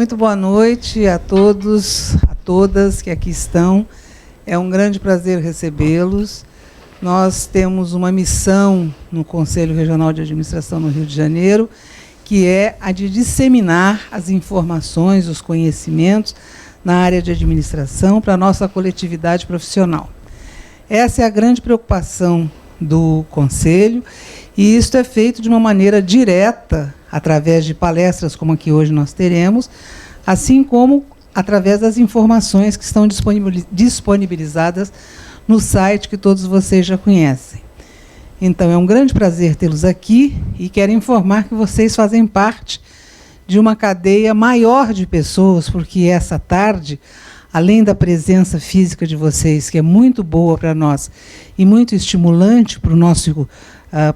Muito boa noite a todos, a todas que aqui estão. É um grande prazer recebê-los. Nós temos uma missão no Conselho Regional de Administração no Rio de Janeiro, que é a de disseminar as informações, os conhecimentos na área de administração para a nossa coletividade profissional. Essa é a grande preocupação do Conselho, e isso é feito de uma maneira direta, através de palestras como a que hoje nós teremos, assim como através das informações que estão disponibilizadas no site que todos vocês já conhecem. Então, é um grande prazer tê-los aqui e quero informar que vocês fazem parte de uma cadeia maior de pessoas, porque essa tarde, além da presença física de vocês, que é muito boa para nós e muito estimulante para o nosso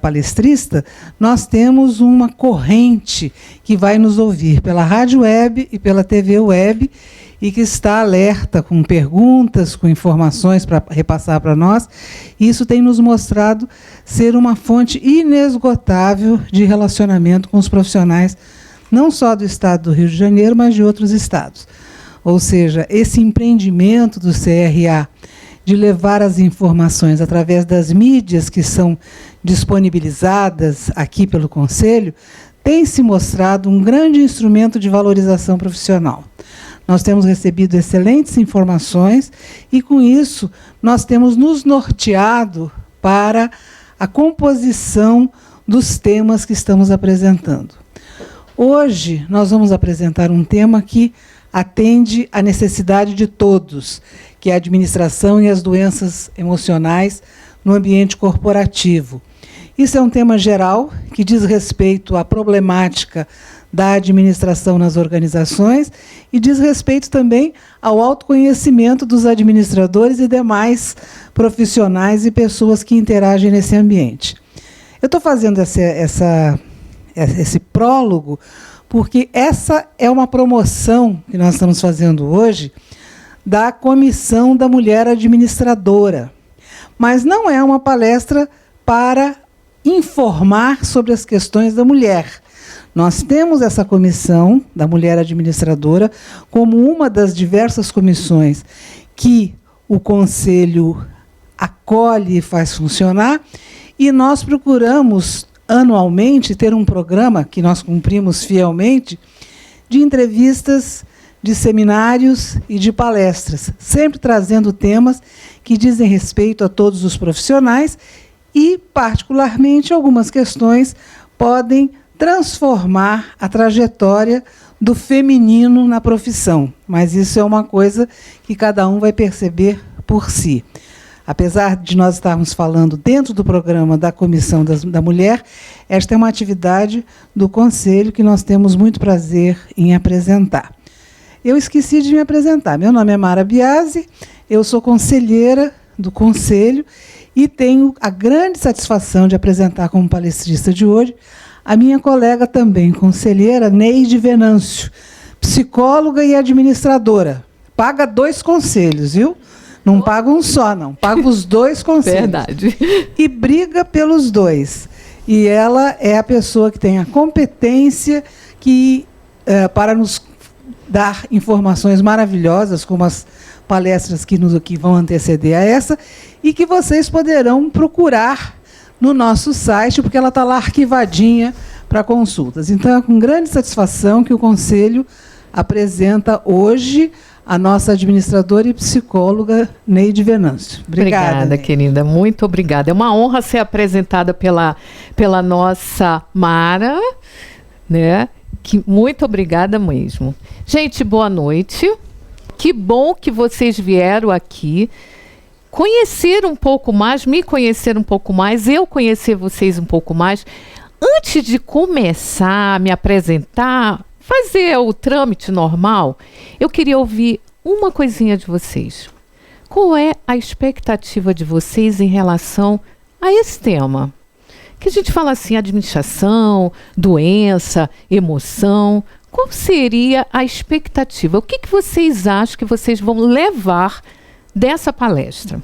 palestrista, nós temos uma corrente que vai nos ouvir pela rádio web e pela TV web e que está alerta com perguntas, com informações para repassar para nós. E isso tem nos mostrado ser uma fonte inesgotável de relacionamento com os profissionais, não só do estado do Rio de Janeiro, mas de outros estados. Ou seja, esse empreendimento do CRA de levar as informações através das mídias que são disponibilizadas aqui pelo Conselho, tem se mostrado um grande instrumento de valorização profissional. Nós temos recebido excelentes informações e, com isso, nós temos nos norteado para a composição dos temas que estamos apresentando. Hoje, nós vamos apresentar um tema que atende à necessidade de todos, que é a administração e as doenças emocionais no ambiente corporativo. Isso é um tema geral que diz respeito à problemática da administração nas organizações e diz respeito também ao autoconhecimento dos administradores e demais profissionais e pessoas que interagem nesse ambiente. Eu estou fazendo esse prólogo porque essa é uma promoção que nós estamos fazendo hoje da Comissão da Mulher Administradora. Mas não é uma palestra para informar sobre as questões da mulher. Nós temos essa Comissão da Mulher Administradora como uma das diversas comissões que o Conselho acolhe e faz funcionar, e nós procuramos anualmente ter um programa que nós cumprimos fielmente de entrevistas, de seminários e de palestras, sempre trazendo temas que dizem respeito a todos os profissionais e, particularmente, algumas questões podem transformar a trajetória do feminino na profissão. Mas isso é uma coisa que cada um vai perceber por si. Apesar de nós estarmos falando dentro do programa da Comissão da Mulher, esta é uma atividade do Conselho que nós temos muito prazer em apresentar. Eu esqueci de me apresentar. Meu nome é Mara Biasi, eu sou conselheira do Conselho e tenho a grande satisfação de apresentar como palestrista de hoje a minha colega também conselheira, Neide Venâncio, psicóloga e administradora. Paga 2 conselhos, viu? Não paga um só, não. Paga os 2 conselhos. Verdade. E briga pelos 2. E ela é a pessoa que tem a competência para nos dar informações maravilhosas, como as palestras que vão anteceder a essa, e que vocês poderão procurar no nosso site, porque ela está lá arquivadinha para consultas. Então, é com grande satisfação que o Conselho apresenta hoje a nossa administradora e psicóloga, Neide Venâncio. Obrigada, Neide. Querida. Muito obrigada. É uma honra ser apresentada pela nossa Mara, né? Muito obrigada mesmo. Gente, boa noite. Que bom que vocês vieram aqui conhecer um pouco mais, me conhecer um pouco mais, eu conhecer vocês um pouco mais. Antes de começar a me apresentar, fazer o trâmite normal, eu queria ouvir uma coisinha de vocês. Qual é a expectativa de vocês em relação a esse tema? Que a gente fala assim, administração, doença, emoção. Qual seria a expectativa? O que vocês acham que vocês vão levar dessa palestra?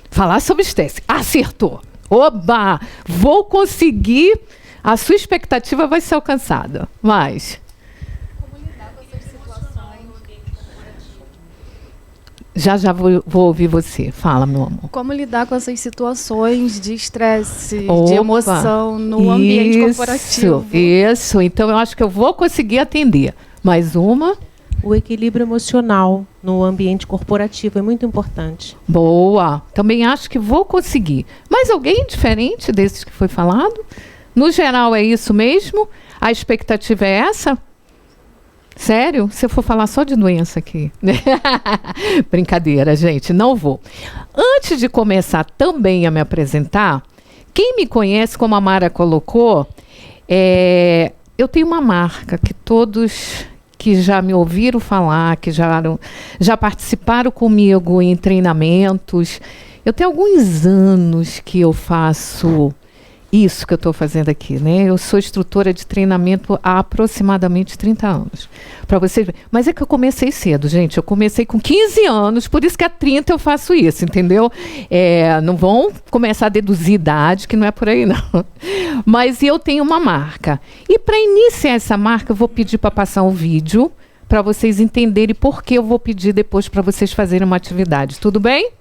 Falar sobre estresse. Acertou! Oba! Vou conseguir. A sua expectativa vai ser alcançada. Mas Já vou ouvir você. Fala, meu amor. Como lidar com essas situações de estresse, de emoção no ambiente corporativo? Isso. Então, eu acho que eu vou conseguir atender. Mais uma. O equilíbrio emocional no ambiente corporativo é muito importante. Boa. Também acho que vou conseguir. Mas alguém diferente desses que foi falado? No geral, é isso mesmo? A expectativa é essa? Sério? Se eu for falar só de doença aqui. Brincadeira, gente, não vou. Antes de começar também a me apresentar, quem me conhece, como a Mara colocou, eu tenho uma marca que todos que já me ouviram falar, que já participaram comigo em treinamentos. Eu tenho alguns anos que eu faço isso que eu estou fazendo aqui, né? Eu sou instrutora de treinamento há aproximadamente 30 anos. Para vocês verem. Mas é que eu comecei cedo, gente. Eu comecei com 15 anos, por isso que há 30 eu faço isso, entendeu? Não vão começar a deduzir idade, que não é por aí, não. Mas eu tenho uma marca. E para iniciar essa marca, eu vou pedir para passar um vídeo para vocês entenderem por que eu vou pedir depois para vocês fazerem uma atividade. Tudo bem?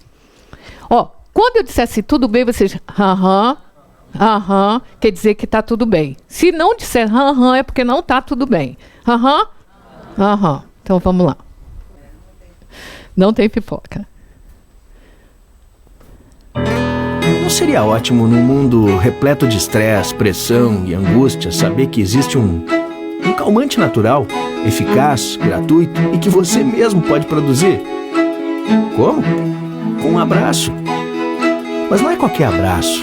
Ó, quando eu disser assim, tudo bem, vocês... Aham, quer dizer que está tudo bem. Se não disser aham, é porque não está tudo bem. Aham. Então vamos lá. Não tem pipoca. Não seria ótimo num mundo repleto de estresse, pressão e angústia saber que existe um calmante natural, eficaz, gratuito e que você mesmo pode produzir? Como? Com um abraço. Mas não é qualquer abraço.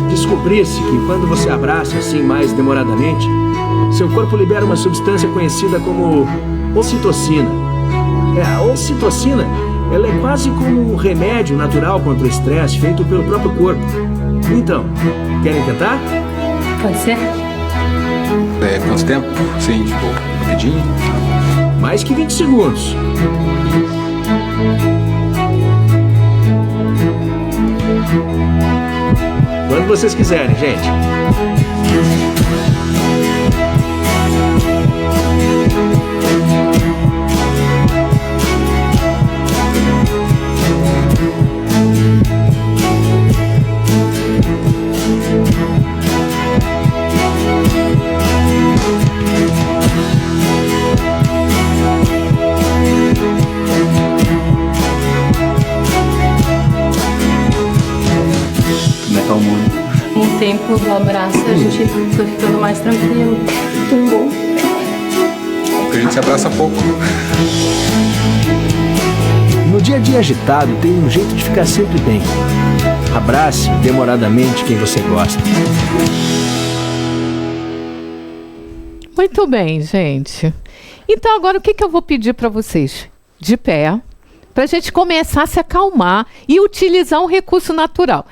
Descobrisse que quando você abraça assim mais demoradamente, seu corpo libera uma substância conhecida como ocitocina. A ocitocina, ela é quase como um remédio natural contra o estresse feito pelo próprio corpo. Então, querem tentar? Pode ser? Quanto tempo? Sim, tipo, rapidinho? Mais que 20 segundos. Quando vocês quiserem, gente. Com o tempo do abraço, a gente foi ficando mais tranquilo. Muito bom. Porque a gente se abraça pouco. No dia a dia agitado, tem um jeito de ficar sempre bem. Abrace demoradamente quem você gosta. Muito bem, gente. Então, agora o que eu vou pedir para vocês? De pé, para a gente começar a se acalmar e utilizar um recurso natural.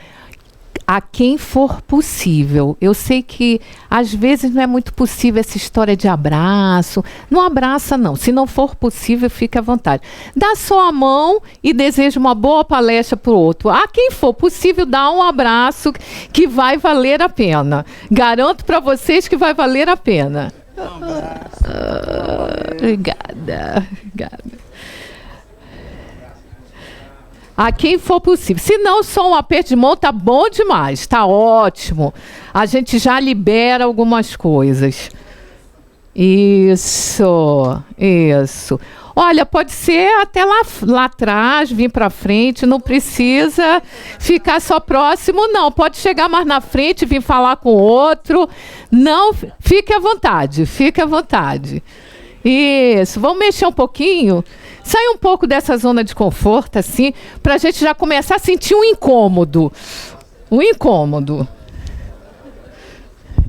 A quem for possível. Eu sei que às vezes não é muito possível essa história de abraço. Não abraça, não. Se não for possível, fique à vontade. Dá só a mão e deseja uma boa palestra para o outro. A quem for possível, dá um abraço que vai valer a pena. Garanto para vocês que vai valer a pena. Um abraço. Obrigada. A quem for possível. Se não, só um aperto de mão tá bom demais, tá ótimo. A gente já libera algumas coisas. Isso. Olha, pode ser até lá atrás, vir para frente, não precisa ficar só próximo, não. Pode chegar mais na frente, vir falar com o outro. Não, fique à vontade. Isso, vamos mexer um pouquinho. Sai um pouco dessa zona de conforto, assim, para a gente já começar a sentir um incômodo.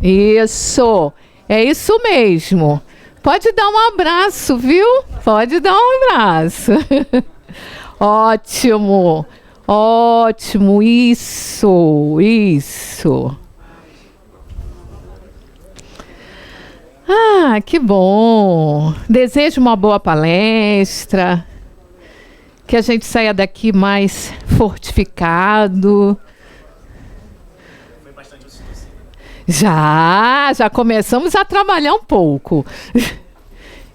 Isso, é isso mesmo. Pode dar um abraço, viu? Pode dar um abraço. Ótimo. Ótimo, isso. Ah, que bom. Desejo uma boa palestra. Que a gente saia daqui mais fortificado. Já começamos a trabalhar um pouco.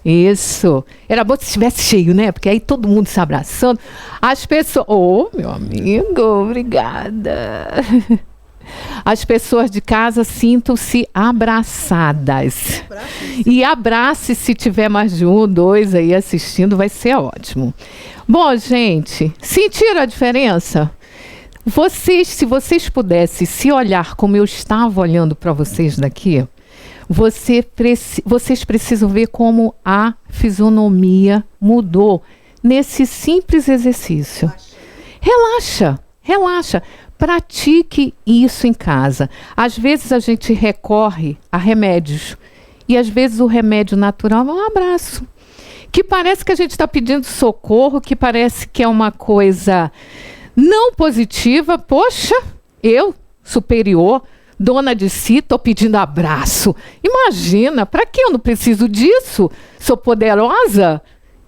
Isso. Era bom se estivesse cheio, né? Porque aí todo mundo se abraçando. As pessoas... meu amigo, obrigada. As pessoas de casa sintam-se abraçadas. E abrace se tiver mais de 1 ou 2 aí assistindo, vai ser ótimo. Bom, gente, sentiram a diferença? Se vocês pudessem se olhar como eu estava olhando para vocês daqui, vocês precisam ver como a fisionomia mudou nesse simples exercício. Relaxa. Pratique isso em casa. Às vezes a gente recorre a remédios. E às vezes o remédio natural é um abraço. Que parece que a gente está pedindo socorro, que parece que é uma coisa não positiva. Poxa, eu, superior, dona de si, estou pedindo abraço. Imagina, para que eu não preciso disso? Sou poderosa?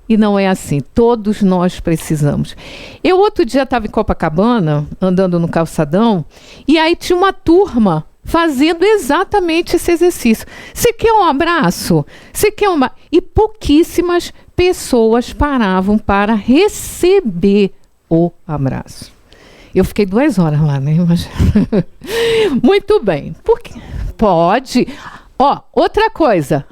E não é assim, todos nós precisamos. Eu outro dia estava em Copacabana, andando no calçadão, e aí tinha uma turma fazendo exatamente esse exercício. Você quer um abraço? Você quer uma... E pouquíssimas pessoas paravam para receber o abraço. Eu fiquei 2 horas lá, né? Mas... Muito bem. Pode. Outra coisa.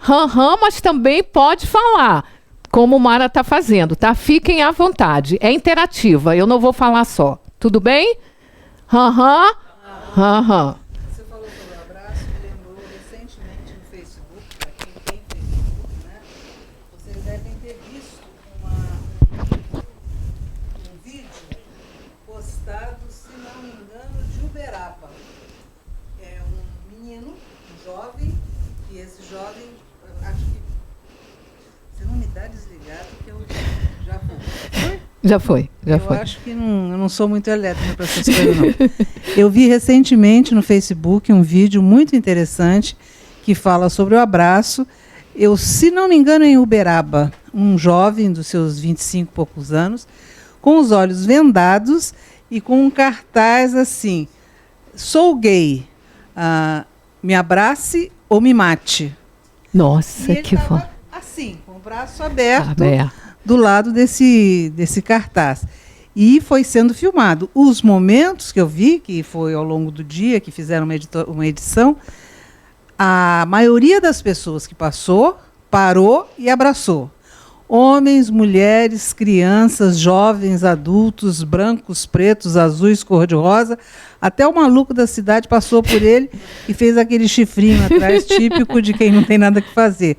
Mas também pode falar. Como Mara está fazendo, tá? Fiquem à vontade. É interativa, eu não vou falar só. Tudo bem? Você falou sobre o abraço, me lembrou recentemente no Facebook, para quem tem Facebook, né? Vocês devem ter visto um vídeo postado, se não me engano, de Uberaba. É um menino, um jovem, e esse jovem, acho que, se não me dá desligado, que eu já vou. Já foi. Eu acho que eu não sou muito elétrica para essas coisas, não. Eu vi recentemente no Facebook um vídeo muito interessante que fala sobre o abraço. Se não me engano, em Uberaba, um jovem dos seus 25 e poucos anos, com os olhos vendados e com um cartaz assim: sou gay, me abrace ou me mate. Nossa, que foda. Assim, com o braço aberto. Do lado desse cartaz. E foi sendo filmado. Os momentos que eu vi, que foi ao longo do dia, que fizeram uma edição, a maioria das pessoas que passou, parou e abraçou. Homens, mulheres, crianças, jovens, adultos, brancos, pretos, azuis, cor-de-rosa. Até o maluco da cidade passou por ele e fez aquele chifrinho atrás, típico de quem não tem nada que fazer.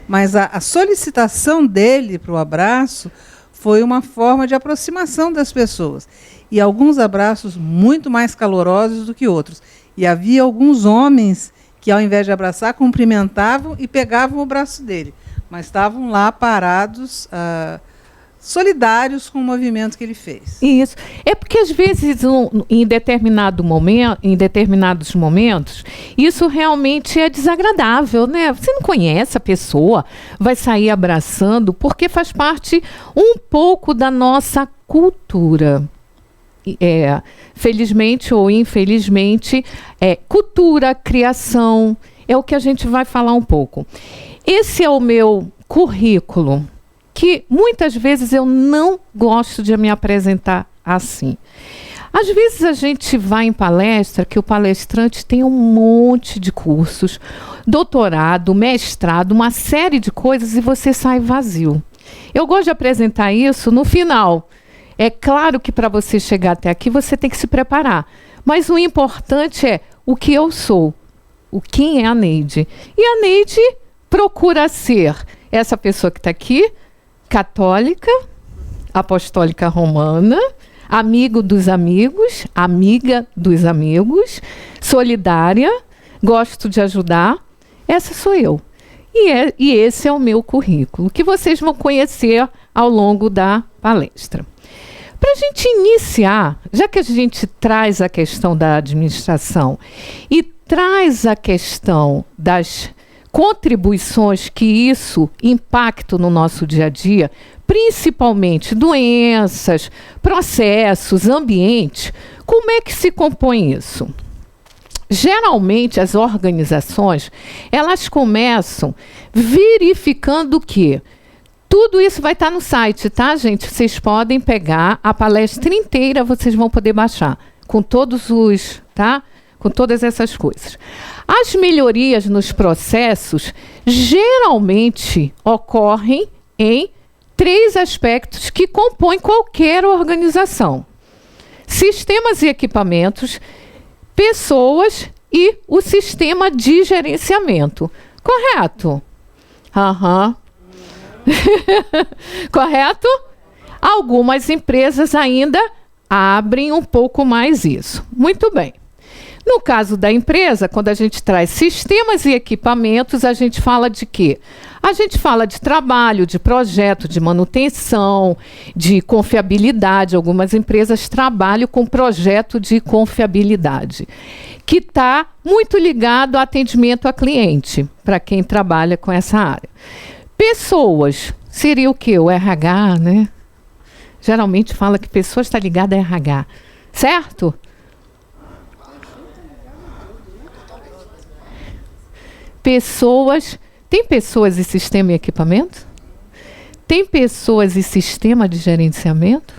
Mas a solicitação dele para o abraço foi uma forma de aproximação das pessoas. E alguns abraços muito mais calorosos do que outros. E havia alguns homens que, ao invés de abraçar, cumprimentavam e pegavam o braço dele. Mas estavam lá parados, solidários com o movimento que ele fez. Isso. É porque, às vezes, em determinados momentos, isso realmente é desagradável, né? Você não conhece a pessoa, vai sair abraçando, porque faz parte um pouco da nossa cultura. Felizmente ou infelizmente, cultura, criação, é o que a gente vai falar um pouco. Esse é o meu currículo, que muitas vezes eu não gosto de me apresentar assim. Às vezes a gente vai em palestra, que o palestrante tem um monte de cursos, doutorado, mestrado, uma série de coisas, e você sai vazio. Eu gosto de apresentar isso no final. É claro que para você chegar até aqui, você tem que se preparar. Mas o importante é o que eu sou, quem é a Neide. E a Neide procura ser essa pessoa que está aqui, católica, apostólica romana, amigo dos amigos, amiga dos amigos, solidária, gosto de ajudar. Essa sou eu. E esse é o meu currículo, que vocês vão conhecer ao longo da palestra. Para Para a gente iniciar, já que a gente traz a questão da administração e traz a questão das contribuições que isso impacta no nosso dia a dia, principalmente doenças, processos, ambiente, como é que se compõe isso? Geralmente as organizações, elas começam verificando o quê? Tudo isso vai estar no site, tá, gente? Vocês podem pegar a palestra inteira, vocês vão poder baixar com todos os, tá? Com todas essas coisas. As melhorias nos processos geralmente ocorrem em 3 aspectos que compõem qualquer organização: sistemas e equipamentos, pessoas e o sistema de gerenciamento. Correto? Aham. Correto? Algumas empresas ainda abrem um pouco mais isso. Muito bem. No caso da empresa, quando a gente traz sistemas e equipamentos, a gente fala de quê? A gente fala de trabalho, de projeto, de manutenção, de confiabilidade. Algumas empresas trabalham com projeto de confiabilidade, que está muito ligado ao atendimento a cliente, para quem trabalha com essa área. Pessoas, seria o quê? O RH, né? Geralmente fala que pessoas está ligada a RH, certo? Pessoas, tem pessoas e sistema e equipamento? Tem pessoas e sistema de gerenciamento?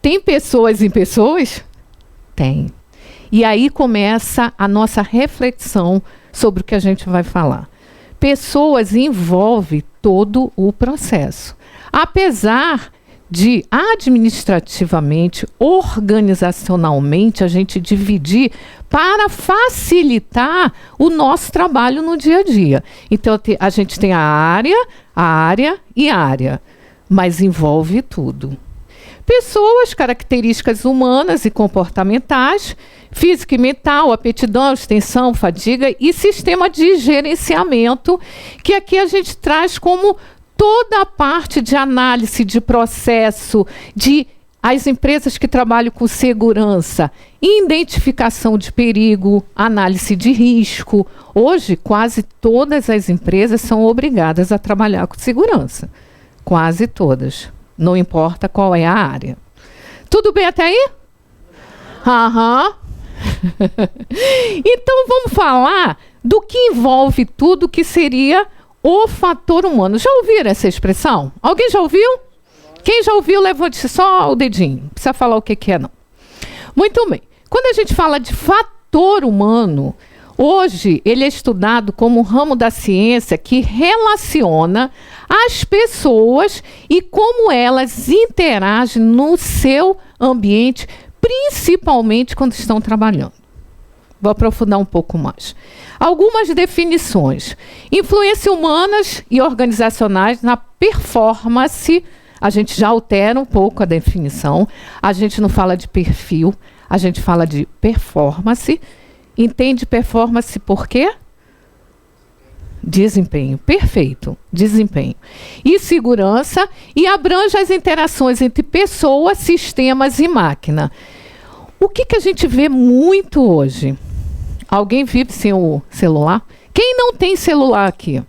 Tem pessoas em pessoas? Tem. E aí começa a nossa reflexão sobre o que a gente vai falar. Pessoas envolve todo o processo. Apesar de administrativamente, organizacionalmente, a gente dividir para facilitar o nosso trabalho no dia a dia. Então, a gente tem a área e área, mas envolve tudo. Pessoas, características humanas e comportamentais, física e mental, aptidão, extensão, fadiga e sistema de gerenciamento, que aqui a gente traz como toda a parte de análise de processo, de as empresas que trabalham com segurança, identificação de perigo, análise de risco. Hoje, quase todas as empresas são obrigadas a trabalhar com segurança. Quase todas. Não importa qual é a área. Tudo bem até aí? Aham. Então, vamos falar do que envolve tudo, que seria o fator humano. Já ouviram essa expressão? Alguém já ouviu? Quem já ouviu, levante só o dedinho. Não precisa falar o que é, não. Muito bem. Quando a gente fala de fator humano, hoje ele é estudado como um ramo da ciência que relaciona as pessoas e como elas interagem no seu ambiente, principalmente quando estão trabalhando. Vou aprofundar um pouco mais. Algumas definições. Influências humanas e organizacionais na performance. A gente já altera um pouco a definição. A gente não fala de perfil, a gente fala de performance. Entende performance por quê? Desempenho. Perfeito. Desempenho. E segurança, e abrange as interações entre pessoas, sistemas e máquina. O que a gente vê muito hoje? Alguém vive sem o celular? Quem não tem celular aqui?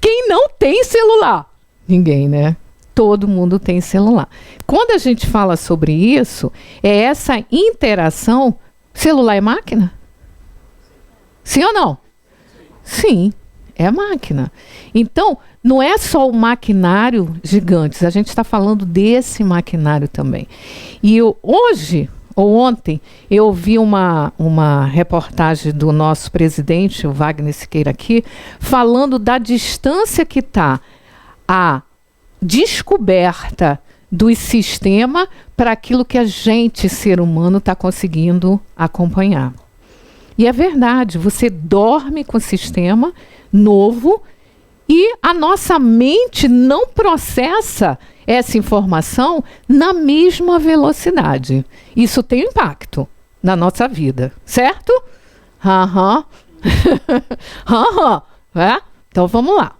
Quem não tem celular? Ninguém, né? Todo mundo tem celular. Quando a gente fala sobre isso, é essa interação. Celular é máquina? Sim ou não? Sim, é máquina. Então, não é só o maquinário gigantes, a gente está falando desse maquinário também. E hoje, ou ontem, eu ouvi uma reportagem do nosso presidente, o Wagner Siqueira aqui, falando da distância que está a descoberta do sistema para aquilo que a gente, ser humano, está conseguindo acompanhar. E é verdade, você dorme com o sistema novo e a nossa mente não processa essa informação na mesma velocidade. Isso tem impacto na nossa vida, certo? Aham. Aham. É? Então vamos lá.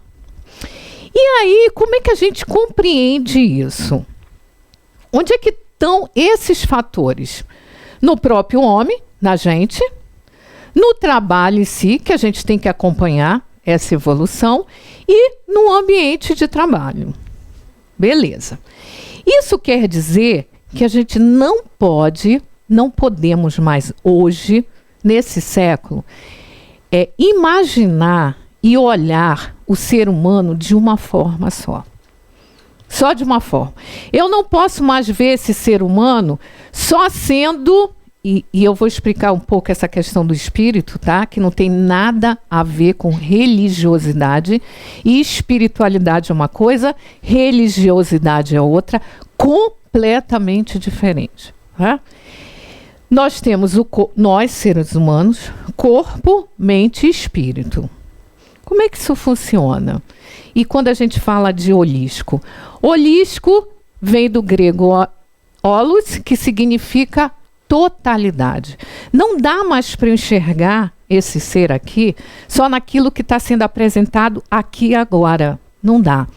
E aí, como é que a gente compreende isso? Onde é que estão esses fatores? No próprio homem, na gente, no trabalho em si, que a gente tem que acompanhar essa evolução, e no ambiente de trabalho. Beleza. Isso quer dizer que a gente não podemos mais hoje, nesse século, imaginar e olhar o ser humano de uma forma só. Só de uma forma. Eu não posso mais ver esse ser humano só sendo... E eu vou explicar um pouco essa questão do espírito, tá? Que não tem nada a ver com religiosidade. E espiritualidade é uma coisa, religiosidade é outra, completamente diferente. Tá? Nós temos nós, seres humanos, corpo, mente e espírito. Como é que isso funciona? E quando a gente fala de holístico? Holístico vem do grego holos, que significa totalidade. Não dá mais para eu enxergar esse ser aqui só naquilo que está sendo apresentado aqui agora. Não dá.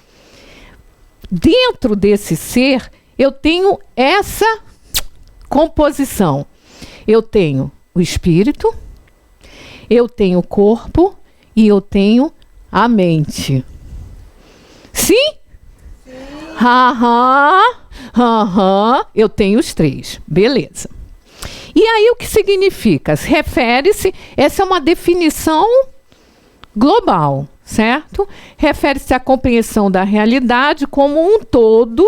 Dentro desse ser, eu tenho essa composição. Eu tenho o espírito, eu tenho o corpo e eu tenho a mente. Sim? Sim. Eu tenho os três. Beleza. E aí o que significa? Refere-se, essa é uma definição global, certo? Refere-se à compreensão da realidade como um todo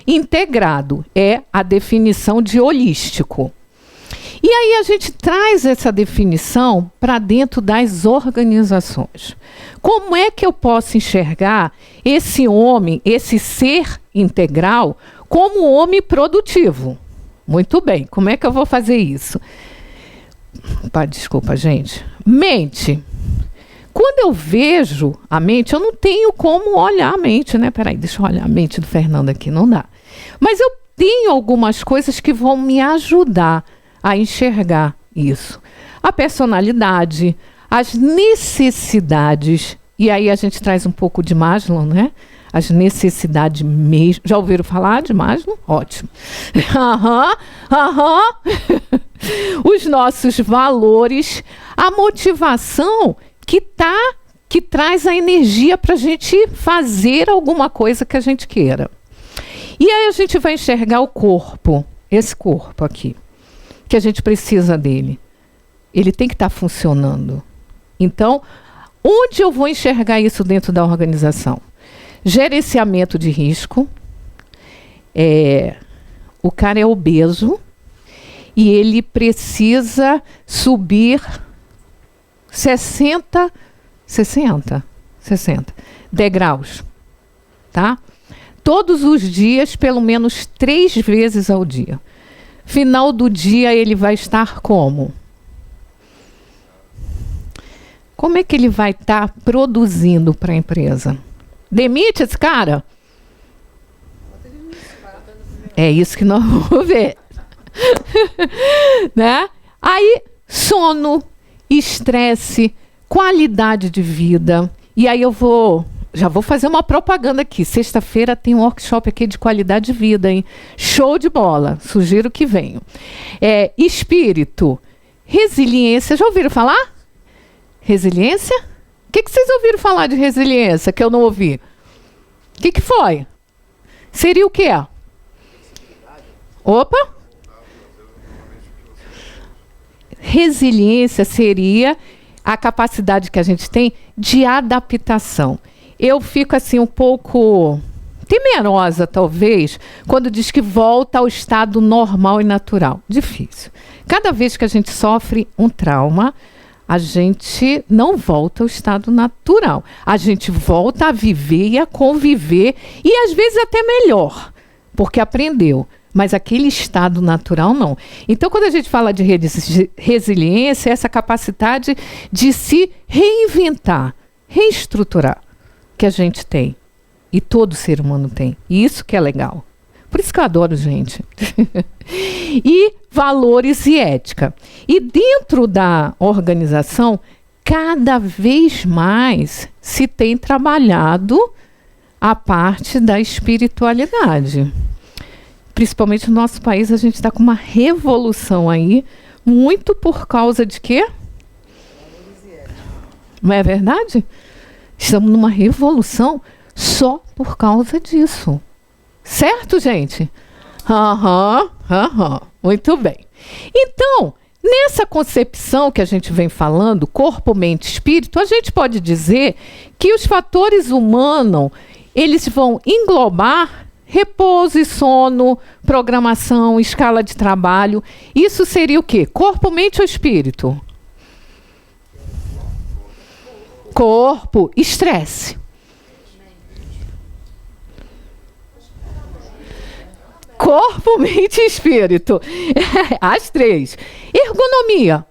integrado. É a definição de holístico. E aí a gente traz essa definição para dentro das organizações. Como é que eu posso enxergar esse homem, esse ser integral, como um homem produtivo? Muito bem, como é que eu vou fazer isso? Desculpa, gente. Mente. Quando eu vejo a mente, eu não tenho como olhar a mente, né? Peraí, deixa eu olhar a mente do Fernando aqui, não dá. Mas eu tenho algumas coisas que vão me ajudar a enxergar isso. A personalidade, as necessidades, e aí a gente traz um pouco de Maslow, né? As necessidades mesmo. Já ouviram falar de Maslow? Ótimo. Os nossos valores, a motivação que traz a energia para a gente fazer alguma coisa que a gente queira. E aí a gente vai enxergar o corpo, esse corpo aqui, que a gente precisa dele. Ele tem que estar funcionando. Então, onde eu vou enxergar isso dentro da organização? Gerenciamento de risco. O cara é obeso e ele precisa subir 60 degraus, tá? Todos os dias, pelo menos 3 vezes ao dia. Final do dia ele vai estar como? Como é que ele vai estar produzindo para a empresa? Demite esse cara? É isso que nós vamos ver. Né? Aí, sono, estresse, qualidade de vida. E aí já vou fazer uma propaganda aqui. Sexta-feira tem um workshop aqui de qualidade de vida, hein? Show de bola. Sugiro que venham. Espírito, resiliência. Já ouviram falar? Resiliência? O que vocês ouviram falar de resiliência que eu não ouvi? O que foi? Seria o quê? Opa! Resiliência seria a capacidade que a gente tem de adaptação. Eu fico assim um pouco temerosa, talvez, quando diz que volta ao estado normal e natural. Difícil. Cada vez que a gente sofre um trauma, a gente não volta ao estado natural. A gente volta a viver e a conviver, e às vezes até melhor, porque aprendeu. Mas aquele estado natural, não. Então, quando a gente fala de resiliência, é essa capacidade de se reinventar, reestruturar, que a gente tem. E todo ser humano tem. E isso que é legal. Por isso que eu adoro gente. E valores e ética. E dentro da organização, cada vez mais se tem trabalhado a parte da espiritualidade. Principalmente no nosso país, a gente está com uma revolução aí, muito por causa de quê? Não é verdade? Estamos numa revolução só por causa disso. Certo, gente? Muito bem. Então, nessa concepção que a gente vem falando, corpo, mente, espírito, a gente pode dizer que os fatores humanos, eles vão englobar repouso e sono, programação, escala de trabalho. Isso seria o quê? Corpo, mente ou espírito? Corpo, estresse. Corpo, mente e espírito. As três. Ergonomia.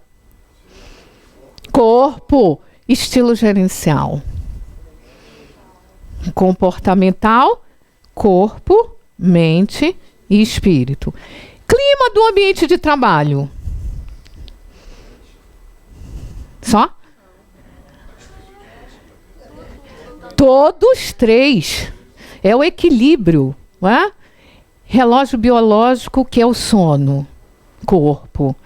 Corpo, estilo gerencial. Comportamental, corpo, mente e espírito. Clima do ambiente de trabalho. Só? Todos três. É o equilíbrio, não é? Relógio biológico, que é o sono, corpo.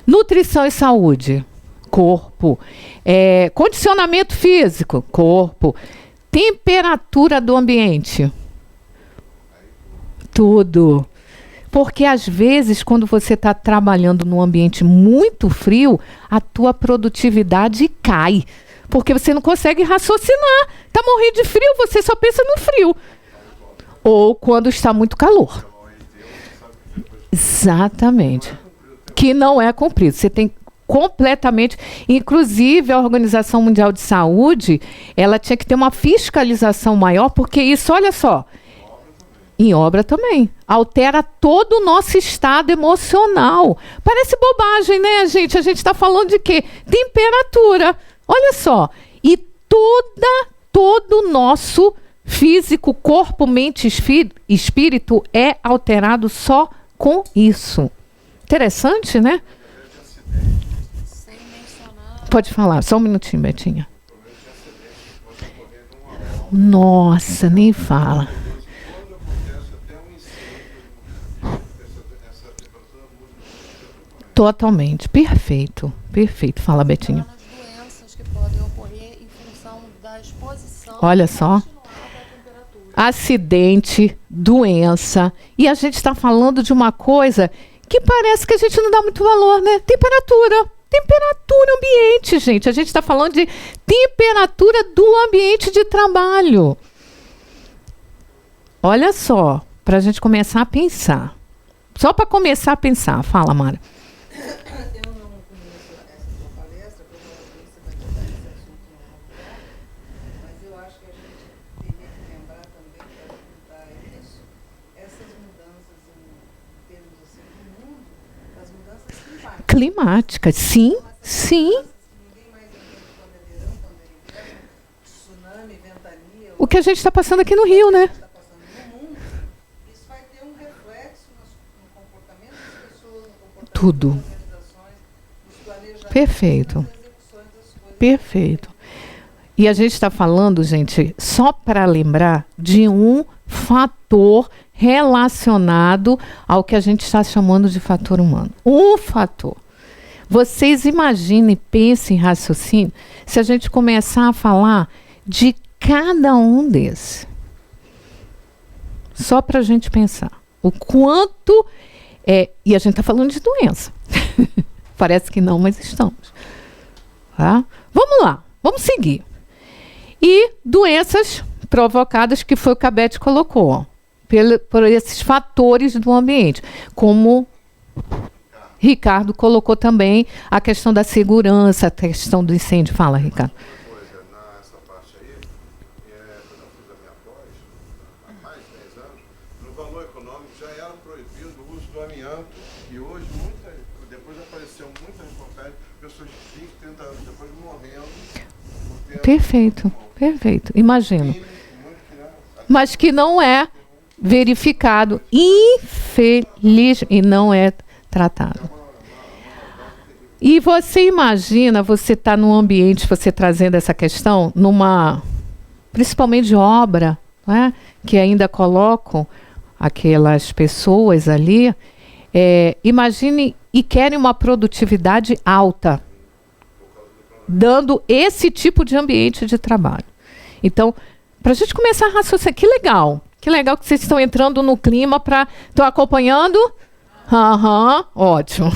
Nutrição e saúde, corpo. Condicionamento físico, corpo. Temperatura do ambiente, tudo. Porque às vezes, quando você está trabalhando num ambiente muito frio, a tua produtividade cai. Porque você não consegue raciocinar. Está morrendo de frio, você só pensa no frio. Ou quando está muito calor. Exatamente. Que não é cumprido. Você tem completamente... Inclusive, a Organização Mundial de Saúde, ela tinha que ter uma fiscalização maior, porque isso, olha só, em obra também, altera todo o nosso estado emocional. Parece bobagem, né, gente? A gente está falando de quê? Temperatura. Olha só. E todo o nosso físico, corpo, mente e espírito é alterado só com isso. Interessante, né? Pode falar, só um minutinho, Betinha. Nossa, nem fala. Totalmente, perfeito, perfeito. Fala, Betinha. Doenças que podem ocorrer em função da exposição. Olha só. Acidente, doença. E a gente está falando de uma coisa que parece que a gente não dá muito valor, né? Temperatura. Temperatura ambiente, gente. A gente está falando de temperatura do ambiente de trabalho. Olha só, para a gente começar a pensar. Só para começar a pensar. Fala, Mara. Eu não conheço essa sua palestra, provavelmente você vai tratar esse assunto em algum lugar, mas eu acho que a gente teria que lembrar também, para ajudar isso, essas mudanças em termos assim, do mundo, das mudanças climáticas. Sim, sim. Ninguém mais entende quando é verão, quando é inverno, tsunami, ventania. O que a gente está passando aqui no Rio, né? Está passando no mundo, isso vai ter um reflexo no comportamento das pessoas, no comportamento Tudo. das organizações, nos planejamentos, Perfeito. nas execuções das coisas. Perfeito. E a gente está falando, gente, só para lembrar de um fator relacionado ao que a gente está chamando de fator humano. Um fator. Vocês imaginem, pensem, raciocinem, se a gente começar a falar de cada um desses. Só para a gente pensar. O quanto... e a gente está falando de doença. Parece que não, mas estamos. Tá? Vamos lá, vamos seguir. E doenças provocadas, que foi o que a Beth colocou, ó, por esses fatores do ambiente, como Ricardo colocou também a questão da segurança, a questão do incêndio. Fala, Ricardo. Nessa parte aí, quando eu fiz a minha pós, há mais de 10 anos, no valor econômico já era proibido o uso do amianto, e hoje, depois apareceu muita reportagem, pessoas de 20, 30 anos depois morrendo. Perfeito, perfeito. Imagino. Mas que não é verificado, infeliz, e não é tratado. E você imagina, você está num ambiente, você trazendo essa questão, principalmente de obra, não é? Que ainda colocam aquelas pessoas ali, imagine, e querem uma produtividade alta, dando esse tipo de ambiente de trabalho. Então, para a gente começar a raciocinar, que legal que vocês estão entrando no clima para... Estão acompanhando? Aham, ótimo.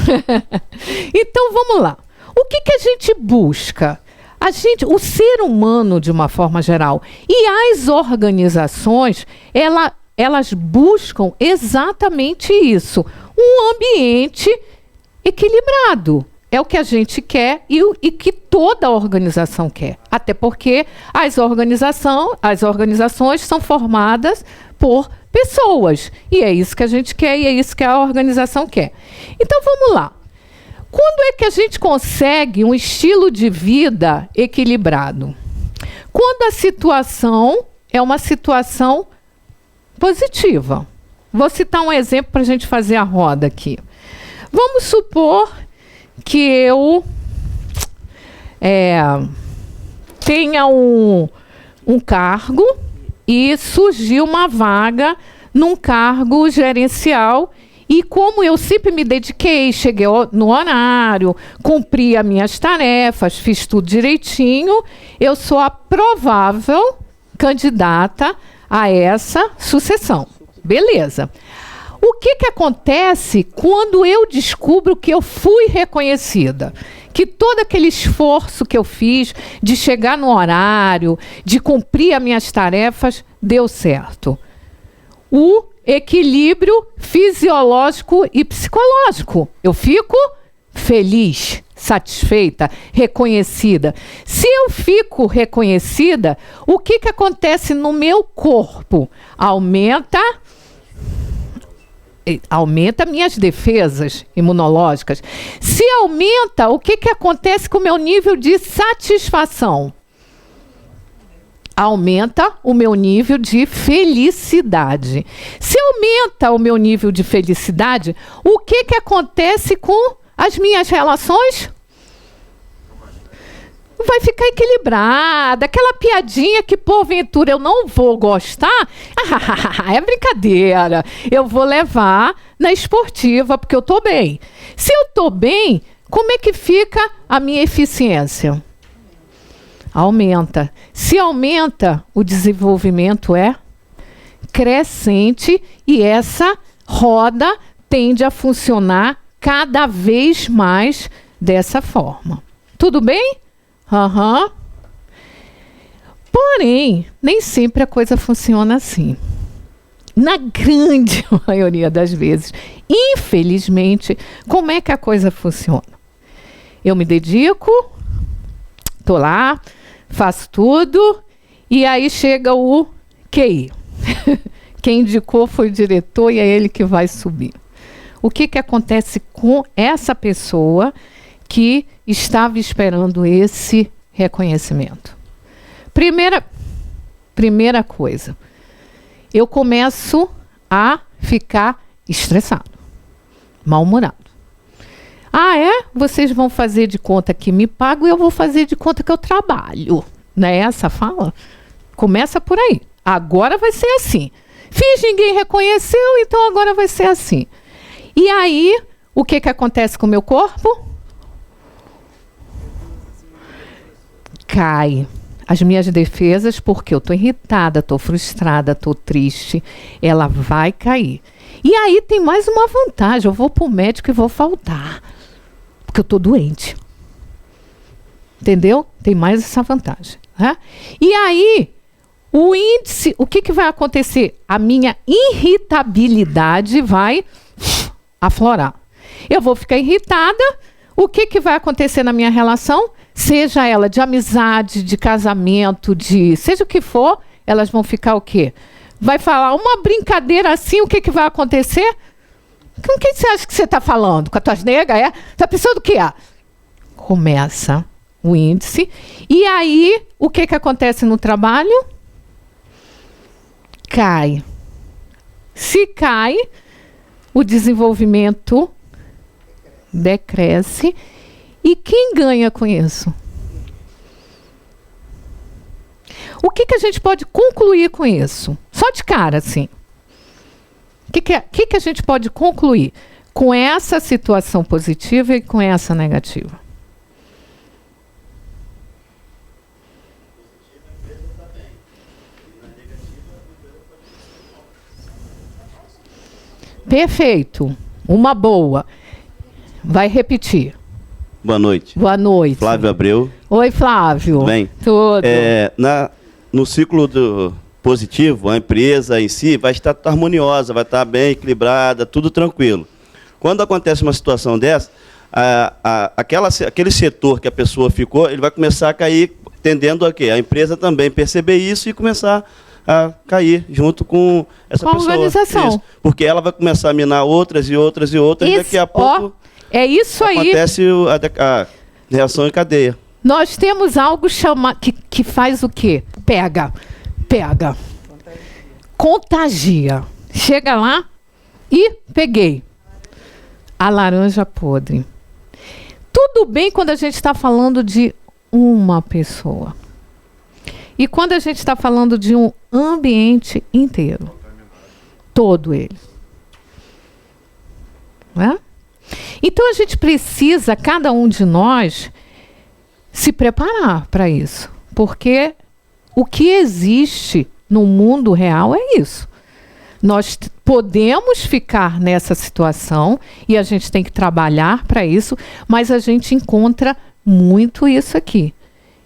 Então, vamos lá. O que a gente busca? O ser humano, de uma forma geral, e as organizações, elas buscam exatamente isso. Um ambiente equilibrado. É o que a gente quer e que toda organização quer. Até porque as organizações são formadas por pessoas. E é isso que a gente quer e é isso que a organização quer. Então, vamos lá. Quando é que a gente consegue um estilo de vida equilibrado? Quando a situação é uma situação positiva. Vou citar um exemplo para a gente fazer a roda aqui. Vamos supor que eu tenha um cargo e surgiu uma vaga num cargo gerencial. E como eu sempre me dediquei, cheguei no horário, cumpri as minhas tarefas, fiz tudo direitinho, eu sou a provável candidata a essa sucessão. Beleza. O que acontece quando eu descubro que eu fui reconhecida? Que todo aquele esforço que eu fiz de chegar no horário, de cumprir as minhas tarefas, deu certo. O equilíbrio fisiológico e psicológico. Eu fico feliz, satisfeita, reconhecida. Se eu fico reconhecida, o que acontece no meu corpo? Aumenta minhas defesas imunológicas. Se aumenta, o que acontece com o meu nível de satisfação? Aumenta o meu nível de felicidade. Se aumenta o meu nível de felicidade, o que acontece com as minhas relações? Vai ficar equilibrada. Aquela piadinha que, porventura, eu não vou gostar, é brincadeira. Eu vou levar na esportiva, porque eu estou bem. Se eu estou bem, como é que fica a minha eficiência? Aumenta. Se aumenta, o desenvolvimento é crescente e essa roda tende a funcionar cada vez mais dessa forma. Tudo bem? Aham. Porém, nem sempre a coisa funciona assim. Na grande maioria das vezes, infelizmente, como é que a coisa funciona? Eu me dedico, estou lá, faço tudo, e aí chega o QI. Quem indicou foi o diretor e é ele que vai subir. O que acontece com essa pessoa que estava esperando esse reconhecimento? Primeira coisa, eu começo a ficar estressado, mal-humorado. Ah, é? Vocês vão fazer de conta que me pagam e eu vou fazer de conta que eu trabalho. Não é essa a fala? Começa por aí. Agora vai ser assim. Fiz, ninguém reconheceu, então agora vai ser assim. E aí, o que acontece com o meu corpo? Cai. As minhas defesas, porque eu estou irritada, estou frustrada, estou triste, ela vai cair. E aí tem mais uma vantagem, eu vou para o médico e vou faltar, porque eu estou doente. Entendeu? Tem mais essa vantagem. Né? E aí, o índice, o que vai acontecer? A minha irritabilidade vai aflorar. Eu vou ficar irritada, o que vai acontecer na minha relação? Seja ela de amizade, de casamento, de seja o que for, elas vão ficar o quê? Vai falar uma brincadeira assim, o que vai acontecer? Com quem você acha que você está falando? Com as tuas negas, é? Você está pensando o quê? Começa o índice. E aí, o que acontece no trabalho? Cai. Se cai, o desenvolvimento decresce. E quem ganha com isso? O que a gente pode concluir com isso? Só de cara, assim. O que a gente pode concluir com essa situação positiva e com essa negativa? Perfeito. Uma boa. Vai repetir. Boa noite. Boa noite. Flávio Abreu. Oi, Flávio. Tudo bem? Tudo. No ciclo positivo, a empresa em si vai estar harmoniosa, vai estar bem equilibrada, tudo tranquilo. Quando acontece uma situação dessa, aquele setor que a pessoa ficou, ele vai começar a cair, tendendo a quê? A empresa também perceber isso e começar a cair junto com essa pessoa. Organização. Isso. Porque ela vai começar a minar outras e outras e outras, e daqui a pouco é isso aí. Acontece a reação em cadeia. Nós temos algo que faz o quê? Pega. Contagia. Chega lá e peguei. A laranja podre. Tudo bem quando a gente está falando de uma pessoa. E quando a gente está falando de um ambiente inteiro. Todo ele. Não é? Então a gente precisa, cada um de nós, se preparar para isso. Porque o que existe no mundo real é isso. Nós podemos ficar nessa situação e a gente tem que trabalhar para isso, mas a gente encontra muito isso aqui.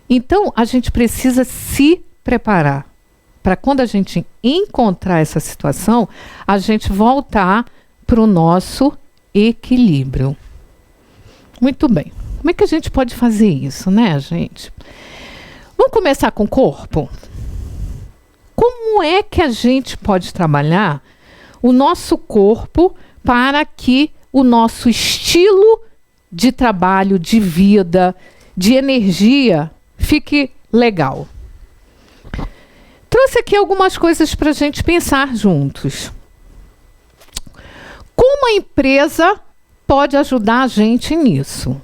Então, a gente precisa se preparar para quando a gente encontrar essa situação, a gente voltar para o nosso equilíbrio. Muito bem. Como é que a gente pode fazer isso, né, gente? Vamos começar com o corpo? Como é que a gente pode trabalhar o nosso corpo para que o nosso estilo de trabalho, de vida, de energia fique legal? Trouxe aqui algumas coisas para a gente pensar juntos. Como a empresa pode ajudar a gente nisso?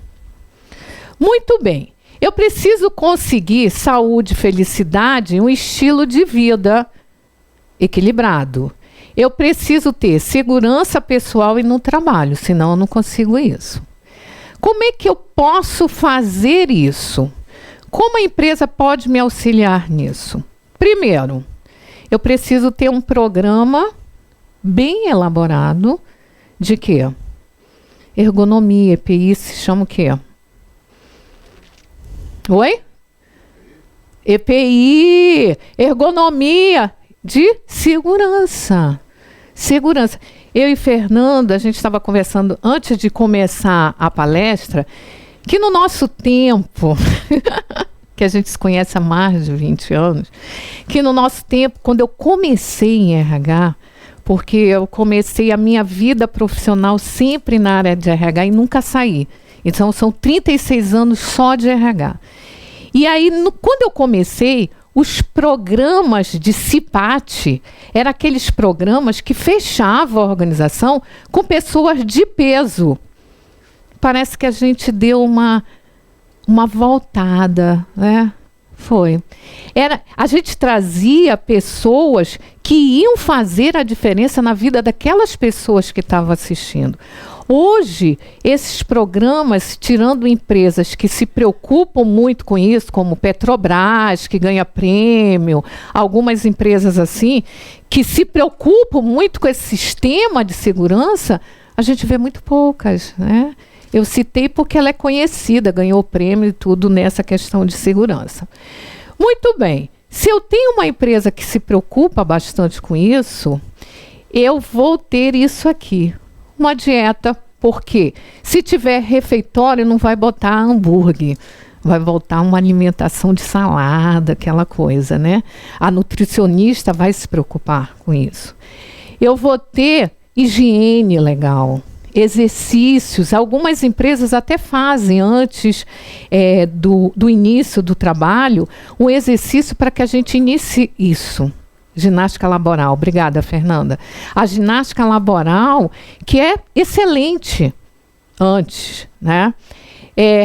Muito bem. Eu preciso conseguir saúde, felicidade, um estilo de vida equilibrado. Eu preciso ter segurança pessoal e no trabalho, senão eu não consigo isso. Como é que eu posso fazer isso? Como a empresa pode me auxiliar nisso? Primeiro, eu preciso ter um programa bem elaborado de quê? Ergonomia, EPI, se chama o quê? Oi? EPI, ergonomia de segurança. Segurança. Eu e Fernando, a gente estava conversando antes de começar a palestra, que no nosso tempo, que a gente se conhece há mais de 20 anos, que no nosso tempo, quando eu comecei em RH, porque eu comecei a minha vida profissional sempre na área de RH e nunca saí. Então, são 36 anos só de RH. E aí, quando eu comecei, os programas de CIPAT eram aqueles programas que fechavam a organização com pessoas de peso. Parece que a gente deu uma voltada, né? Foi. A gente trazia pessoas que iam fazer a diferença na vida daquelas pessoas que estavam assistindo. Hoje, esses programas, tirando empresas que se preocupam muito com isso, como Petrobras, que ganha prêmio, algumas empresas assim, que se preocupam muito com esse sistema de segurança, a gente vê muito poucas, né? Eu citei porque ela é conhecida, ganhou prêmio e tudo nessa questão de segurança. Muito bem. Se eu tenho uma empresa que se preocupa bastante com isso, eu vou ter isso aqui. Uma dieta, porque se tiver refeitório, não vai botar hambúrguer, vai botar uma alimentação de salada, aquela coisa, né? A nutricionista vai se preocupar com isso. Eu vou ter higiene legal, exercícios. Algumas empresas até fazem antes do início do trabalho um exercício para que a gente inicie isso. Ginástica laboral. Obrigada, Fernanda. A ginástica laboral, que é excelente antes, né?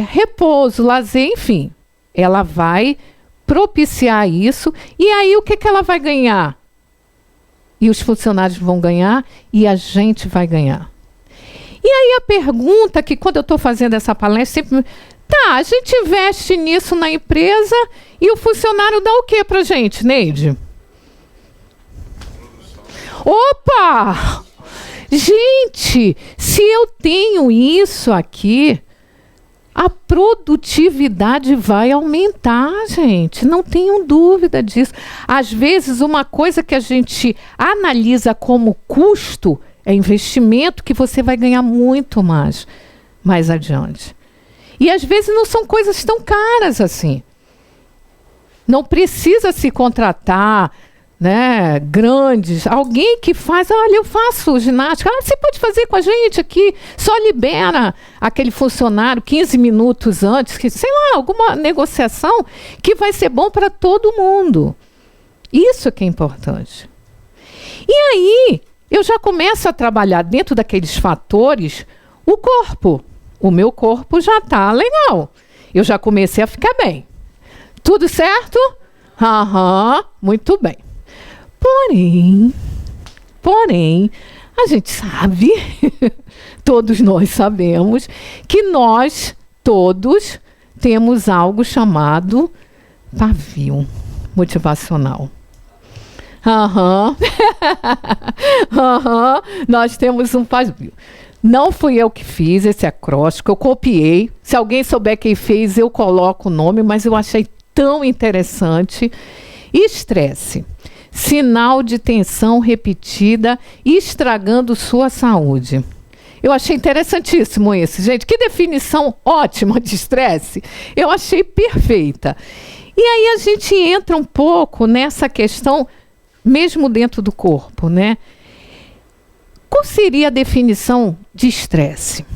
Repouso, lazer, enfim. Ela vai propiciar isso, e aí o que ela vai ganhar? E os funcionários vão ganhar, e a gente vai ganhar. E aí a pergunta que quando eu estou fazendo essa palestra, sempre... Tá, a gente investe nisso na empresa e o funcionário dá o que pra gente, Neide? Opa! Gente, se eu tenho isso aqui, a produtividade vai aumentar, gente. Não tenham dúvida disso. Às vezes, uma coisa que a gente analisa como custo é investimento que você vai ganhar muito mais adiante. E às vezes não são coisas tão caras assim. Não precisa se contratar, né, grandes, alguém que faz, olha, eu faço ginástica, você pode fazer com a gente aqui, só libera aquele funcionário 15 minutos antes, que, sei lá, alguma negociação que vai ser bom para todo mundo. Isso que é importante. E aí, eu já começo a trabalhar dentro daqueles fatores o corpo. O meu corpo já está legal. Eu já comecei a ficar bem. Tudo certo? Aham, muito bem. Porém, a gente sabe, todos nós sabemos, que nós todos temos algo chamado pavio motivacional. Nós temos um pavio. Não fui eu que fiz esse acróstico, eu copiei. Se alguém souber quem fez, eu coloco o nome, mas eu achei tão interessante. Estresse. Sinal de tensão repetida estragando sua saúde. Eu achei interessantíssimo esse, gente. Que definição ótima de estresse. Eu achei perfeita. E aí a gente entra um pouco nessa questão, mesmo dentro do corpo, né? Qual seria a definição de estresse?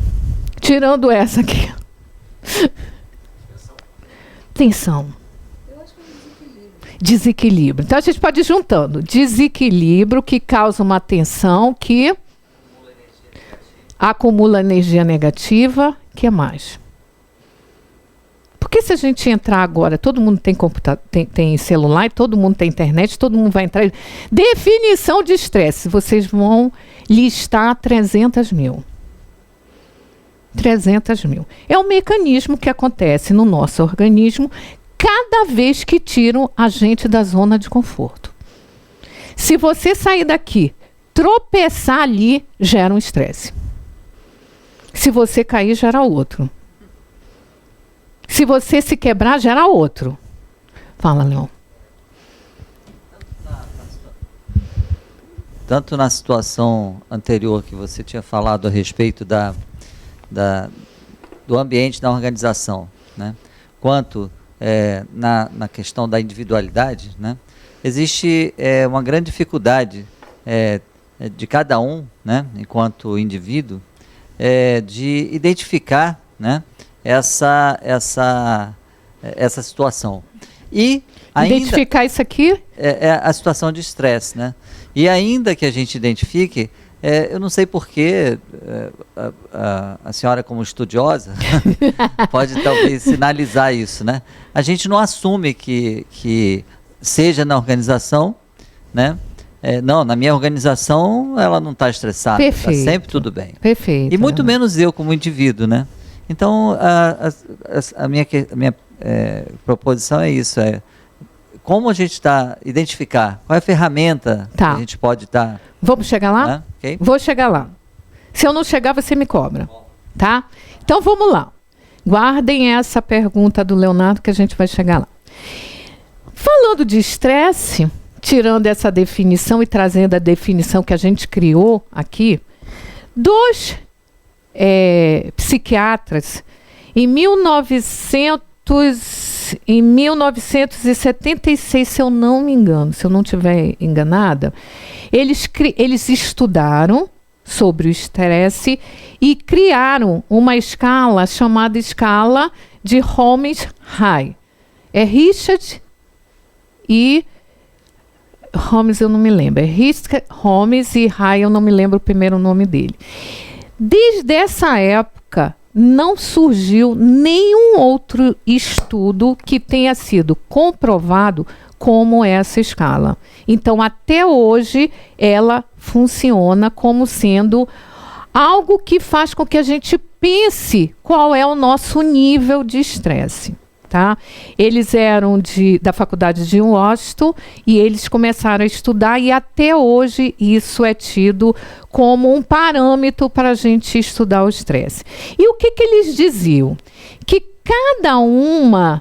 Tirando essa aqui. Tensão. Desequilíbrio. Então a gente pode ir juntando. Desequilíbrio que causa uma tensão que acumula energia negativa. O que mais? Porque se a gente entrar agora, todo mundo tem computador, tem celular, todo mundo tem internet, todo mundo vai entrar. Definição de estresse. Vocês vão listar 300 mil. 300 mil. É um mecanismo que acontece no nosso organismo cada vez que tiram a gente da zona de conforto. Se você sair daqui, tropeçar ali, gera um estresse. Se você cair, gera outro. Se você se quebrar, gera outro. Fala, Leon. Tanto na situação anterior que você tinha falado a respeito do ambiente da organização, né? Quanto na questão da individualidade, né? Existe uma grande dificuldade de cada um, né, enquanto indivíduo, de identificar, né, essa situação. E ainda, identificar isso aqui? É a situação de estresse, né? E ainda que a gente identifique, eu não sei porquê, a senhora como estudiosa pode talvez sinalizar isso, né? A gente não assume que seja na organização, né? Não, na minha organização ela não está estressada, está sempre tudo bem. Perfeito. E muito menos eu como indivíduo, né? Então, a minha proposição é isso, como a gente está identificar, qual é a ferramenta que a gente pode estar... Vamos chegar lá? Né? Okay. Vou chegar lá. Se eu não chegar, você me cobra, tá? Então, vamos lá. Guardem essa pergunta do Leonardo que a gente vai chegar lá. Falando de estresse, tirando essa definição e trazendo a definição que a gente criou aqui, dois psiquiatras, em 1976, se eu não me engano, se eu não estiver enganada, eles estudaram sobre o estresse e criaram uma escala chamada escala de Holmes-High. É Richard e Holmes, eu não me lembro. É Richard Holmes e High, eu não me lembro o primeiro nome dele. Desde essa época, não surgiu nenhum outro estudo que tenha sido comprovado como essa escala. Então, até hoje, ela funciona como sendo algo que faz com que a gente pense qual é o nosso nível de estresse. Tá? Eles eram da faculdade de Washington e eles começaram a estudar, e até hoje isso é tido como um parâmetro para a gente estudar o estresse. E o que eles diziam? Que cada uma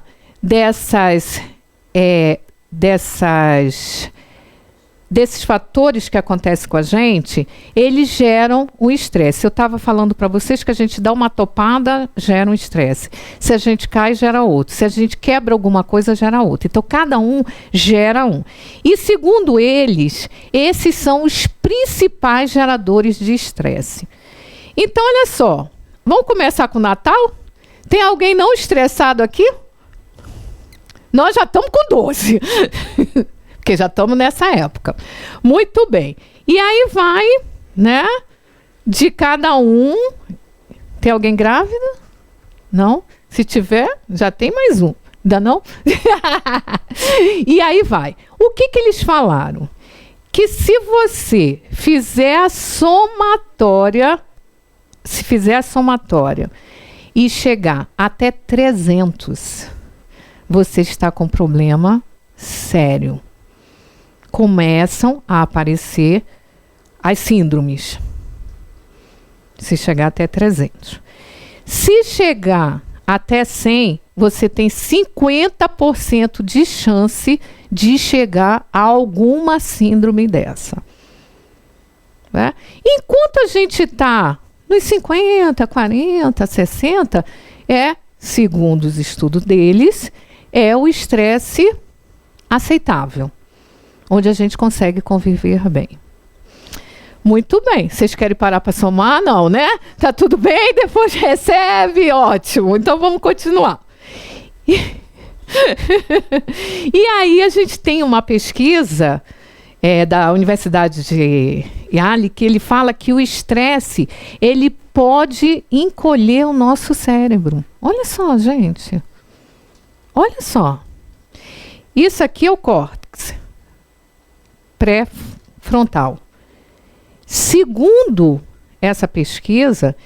desses fatores que acontecem com a gente, eles geram um estresse. Eu estava falando para vocês que a gente dá uma topada, gera um estresse. Se a gente cai, gera outro. Se a gente quebra alguma coisa, gera outro. Então, cada um gera um. E, segundo eles, esses são os principais geradores de estresse. Então, olha só. Vamos começar com o Natal? Tem alguém não estressado aqui? Nós já estamos com 12. Porque já estamos nessa época. Muito bem. E aí vai, né? De cada um. Tem alguém grávida? Não? Se tiver, já tem mais um. Ainda não? E aí vai. O que eles falaram? Que se você fizer a somatória, e chegar até 300, você está com problema sério. Começam a aparecer as síndromes. Se chegar até 300. Se chegar até 100, você tem 50% de chance de chegar a alguma síndrome dessa. Né? Enquanto a gente está nos 50, 40, 60, segundo os estudos deles, é o estresse aceitável, onde a gente consegue conviver bem. Muito bem. Vocês querem parar para somar? Não, né? Tá tudo bem? Depois recebe? Ótimo. Então vamos continuar. E aí a gente tem uma pesquisa da Universidade de Yale que ele fala que o estresse ele pode encolher o nosso cérebro. Olha só, gente. Olha só. Isso aqui é o córtex pré-frontal. Segundo essa pesquisa,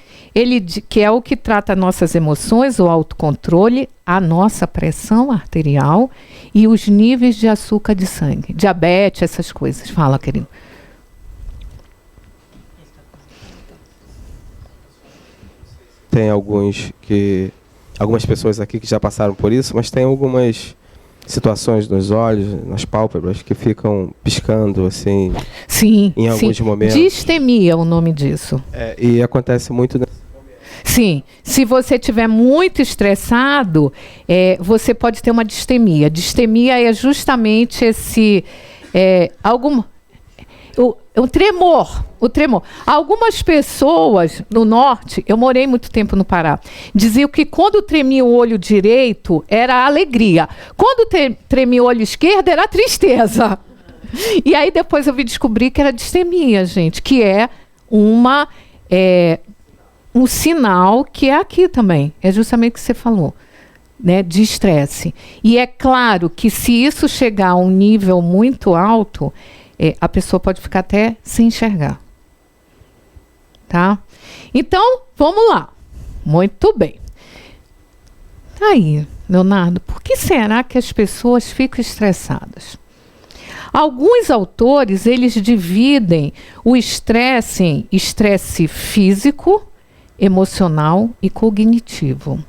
que é o que trata nossas emoções, o autocontrole, a nossa pressão arterial e os níveis de açúcar de sangue, diabetes, essas coisas. Fala, querido. Tem algumas pessoas aqui que já passaram por isso, mas tem algumas situações nos olhos, nas pálpebras, que ficam piscando, assim, sim, em alguns momentos. Distemia é o nome disso. E acontece muito... Sim, se você estiver muito estressado, você pode ter uma distemia. Distemia é justamente esse... O tremor. Algumas pessoas no norte, eu morei muito tempo no Pará, diziam que quando tremia o olho direito era alegria. Quando tremia o olho esquerdo era tristeza. E aí depois eu vim descobrir que era distemia, gente, que é um sinal que é aqui também. É justamente o que você falou, né, de estresse. E é claro que se isso chegar a um nível muito alto, a pessoa pode ficar até sem enxergar. Tá? Então, vamos lá. Muito bem. Aí, Leonardo, por que será que as pessoas ficam estressadas? Alguns autores, eles dividem o estresse em estresse físico, emocional e cognitivo.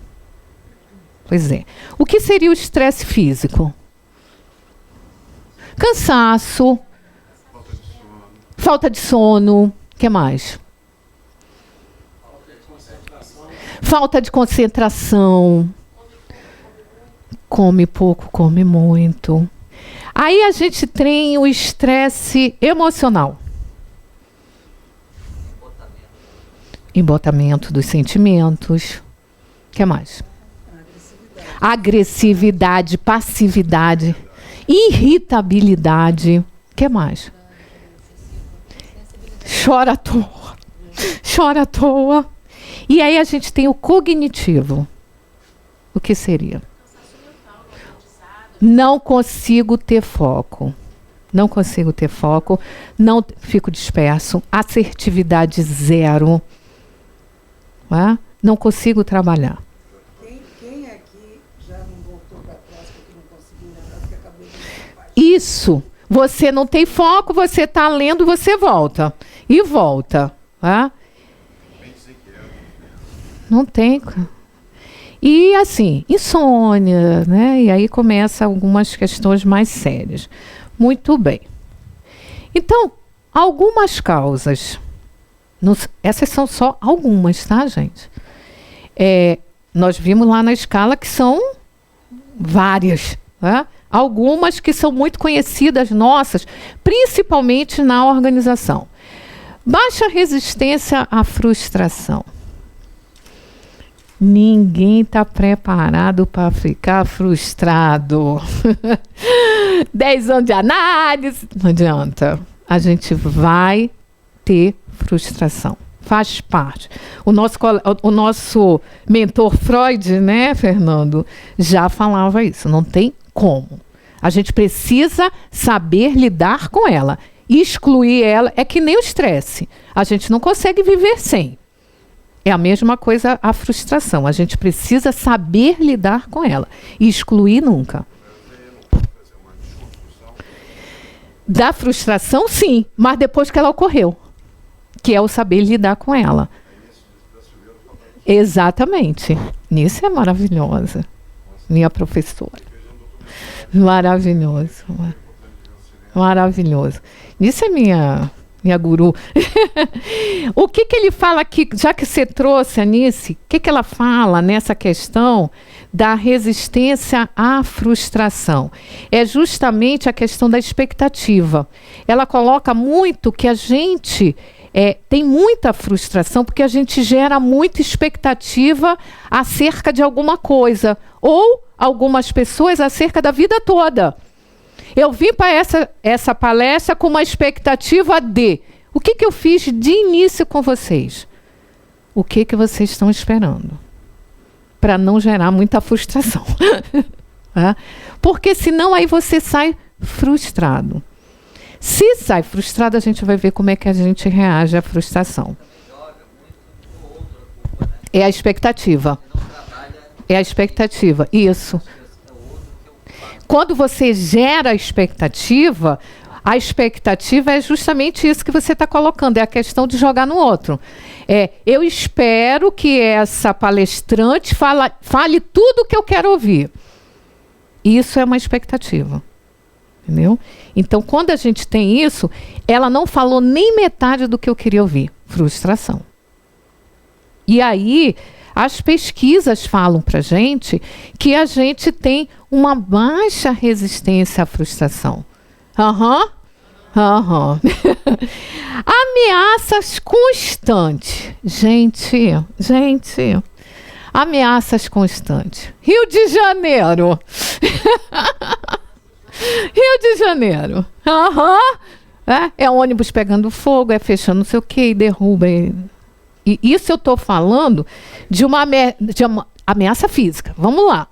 Pois é. O que seria o estresse físico? Cansaço, falta de sono, o que mais? Falta de concentração. Come pouco, come muito. Aí a gente tem o estresse emocional. Embotamento dos sentimentos. O que mais? Agressividade, passividade, irritabilidade. O que mais? Chora à toa. E aí a gente tem o cognitivo. O que seria? Não consigo ter foco. Não consigo ter foco. Não fico disperso. Assertividade zero. Não consigo trabalhar. Quem aqui já não voltou para trás porque não conseguiu lembrar que acabou de... Isso. Você não tem foco, você está lendo, você volta. E volta. Não tem. E assim, insônia, né? E aí começa algumas questões mais sérias. Muito bem. Então, algumas causas. Essas são só algumas, tá, gente? Nós vimos lá na escala que são várias, né? Algumas que são muito conhecidas nossas, principalmente na organização. Baixa resistência à frustração. Ninguém está preparado para ficar frustrado. 10 anos de análise, não adianta. A gente vai ter frustração. Faz parte. O nosso mentor Freud, né, Fernando, já falava isso. Não tem como. A gente precisa saber lidar com ela. Excluir ela é que nem o estresse. A gente não consegue viver sem. É a mesma coisa a frustração. A gente precisa saber lidar com ela. E excluir nunca. Da frustração, sim. Mas depois que ela ocorreu. Que é o saber lidar com ela. Exatamente. Nisso é maravilhosa. Minha professora. Maravilhoso. Maravilhoso. Nisso é minha guru. O que ele fala aqui, já que você trouxe, Anice, o que ela fala nessa questão da resistência à frustração? É justamente a questão da expectativa. Ela coloca muito que a gente tem muita frustração porque a gente gera muita expectativa acerca de alguma coisa, ou algumas pessoas acerca da vida toda. Eu vim para essa palestra com uma expectativa de... O que eu fiz de início com vocês? O que vocês estão esperando? Para não gerar muita frustração. Porque senão aí você sai frustrado. Se sai frustrado, a gente vai ver como é que a gente reage à frustração. É a expectativa. É a expectativa. Isso. Quando você gera a expectativa é justamente isso que você está colocando, é a questão de jogar no outro. Eu espero que essa palestrante fale tudo o que eu quero ouvir. Isso é uma expectativa. Entendeu? Então, quando a gente tem isso, ela não falou nem metade do que eu queria ouvir. Frustração. E aí... As pesquisas falam para a gente que a gente tem uma baixa resistência à frustração. Ameaças constantes. Gente, ameaças constantes. Rio de Janeiro. Rio de Janeiro. É ônibus pegando fogo, é fechando não sei o quê, e derruba... E isso eu estou falando de uma ameaça física. Vamos lá.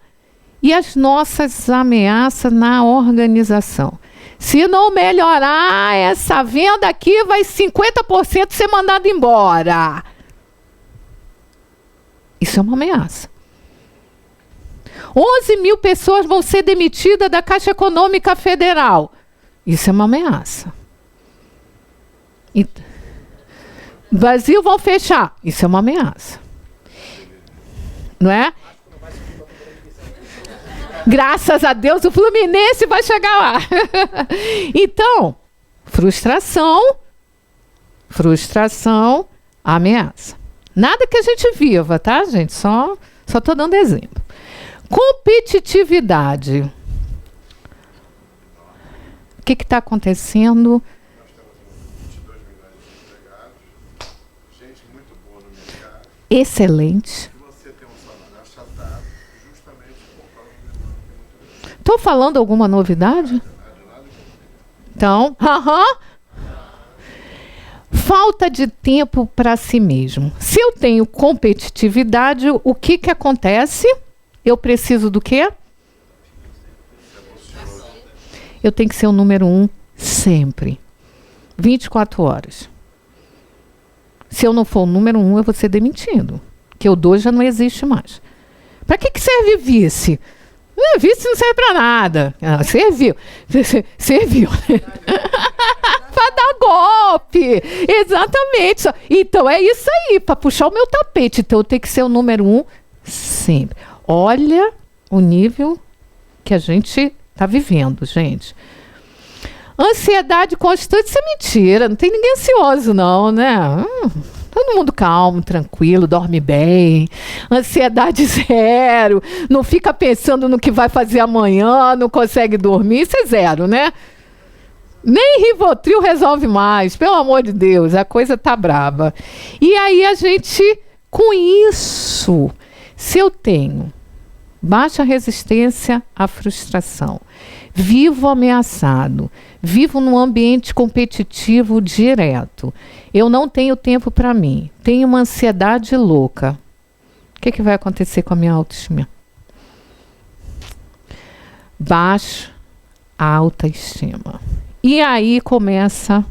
E as nossas ameaças na organização? Se não melhorar essa venda aqui, vai 50% ser mandado embora. Isso é uma ameaça. 11 mil pessoas vão ser demitidas da Caixa Econômica Federal. Isso é uma ameaça. Brasil vão fechar. Isso é uma ameaça. Não é? Graças a Deus o Fluminense vai chegar lá. Então, frustração, ameaça. Nada que a gente viva, tá, gente? Só estou dando exemplo. Competitividade. O que está acontecendo? Excelente. Estou falando alguma novidade? Então, Falta de tempo para si mesmo. Se eu tenho competitividade, o que acontece? Eu preciso do quê? Eu tenho que ser o número 1 sempre. 24 horas. Se eu não for o número 1, eu vou ser demitido. Porque o 2 já não existe mais. Para que serve vice? Vice não serve para nada. Serviu. Serviu. Para dar golpe. Exatamente. Então é isso aí, para puxar o meu tapete. Então eu tenho que ser o número 1 sempre. Olha o nível que a gente está vivendo, gente. Ansiedade constante, isso é mentira. Não tem ninguém ansioso, não, né? Todo mundo calmo, tranquilo, dorme bem. Ansiedade zero. Não fica pensando no que vai fazer amanhã, não consegue dormir. Isso é zero, né? Nem Rivotril resolve mais. Pelo amor de Deus, a coisa tá braba. E aí a gente, com isso, se eu tenho baixa resistência à frustração, vivo ameaçado, vivo num ambiente competitivo direto, eu não tenho tempo para mim, tenho uma ansiedade louca, o que vai acontecer com a minha autoestima? Baixa autoestima. E aí começa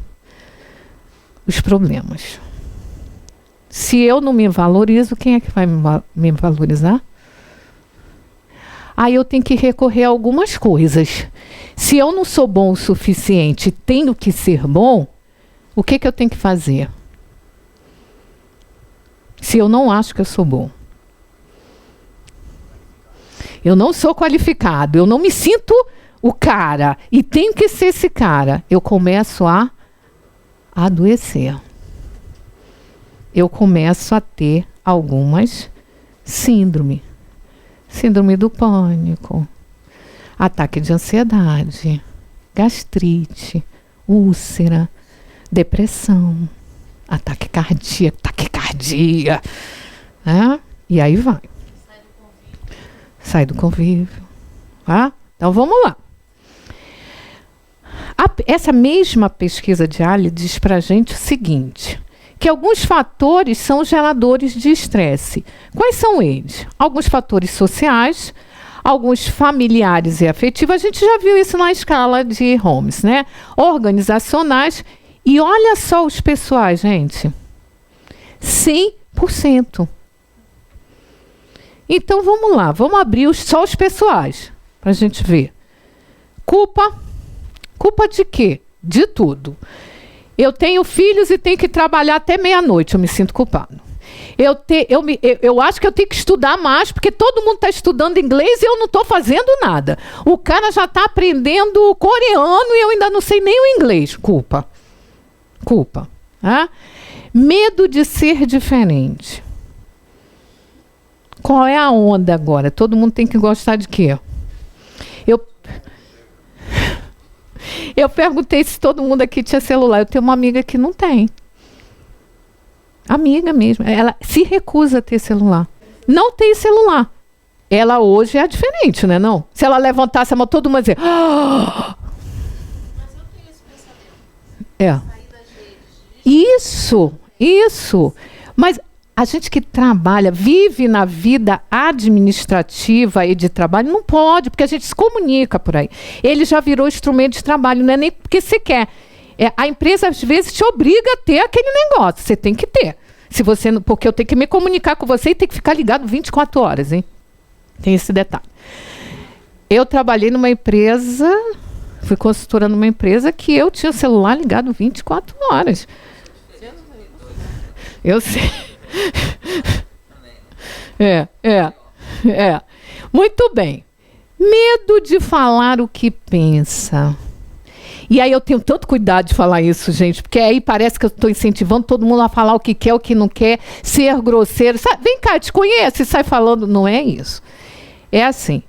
os problemas. Se eu não me valorizo, quem é que vai me valorizar? Aí eu tenho que recorrer a algumas coisas. Se eu não sou bom o suficiente, tenho que ser bom, o que eu tenho que fazer? Se eu não acho que eu sou bom. Eu não sou qualificado, eu não me sinto o cara e tenho que ser esse cara. Eu começo a adoecer. Eu começo a ter algumas síndromes. Síndrome do pânico, ataque de ansiedade, gastrite, úlcera, depressão, ataque cardíaco, taquicardia. E aí vai. Sai do convívio. Então vamos lá. Essa mesma pesquisa de Ali diz para a gente o seguinte, que alguns fatores são geradores de estresse. Quais são eles? Alguns fatores sociais, alguns familiares e afetivos. A gente já viu isso na escala de Holmes, né? Organizacionais. E olha só os pessoais, gente. 100%. Então vamos lá, vamos abrir só os pessoais para a gente ver. Culpa. Culpa de quê? De tudo. Eu tenho filhos e tenho que trabalhar até meia-noite. Eu me sinto culpado. Eu acho que eu tenho que estudar mais, porque todo mundo está estudando inglês e eu não estou fazendo nada. O cara já está aprendendo coreano e eu ainda não sei nem o inglês. Culpa. Culpa. Medo de ser diferente. Qual é a onda agora? Todo mundo tem que gostar de quê? Eu perguntei se todo mundo aqui tinha celular. Eu tenho uma amiga que não tem. Amiga mesmo. Ela se recusa a ter celular. Não tem celular. Ela hoje é diferente, né? Não? Se ela levantasse a mão, todo mundo ia dizer... Mas eu tenho esse pensamento. Isso. Mas a gente que trabalha, vive na vida administrativa e de trabalho, não pode, porque a gente se comunica por aí. Ele já virou instrumento de trabalho, não é nem porque você quer. A empresa, às vezes, te obriga a ter aquele negócio. Você tem que ter. Se você, porque eu tenho que me comunicar com você e tem que ficar ligado 24 horas, hein? Tem esse detalhe. Eu trabalhei numa empresa, fui consultora numa empresa que eu tinha o celular ligado 24 horas. Eu sei. Muito bem. Medo de falar o que pensa. E aí eu tenho tanto cuidado de falar isso, gente, porque aí parece que eu estou incentivando todo mundo a falar o que quer, o que não quer, ser grosseiro. Vem cá, te conhece e sai falando. Não é isso. É assim.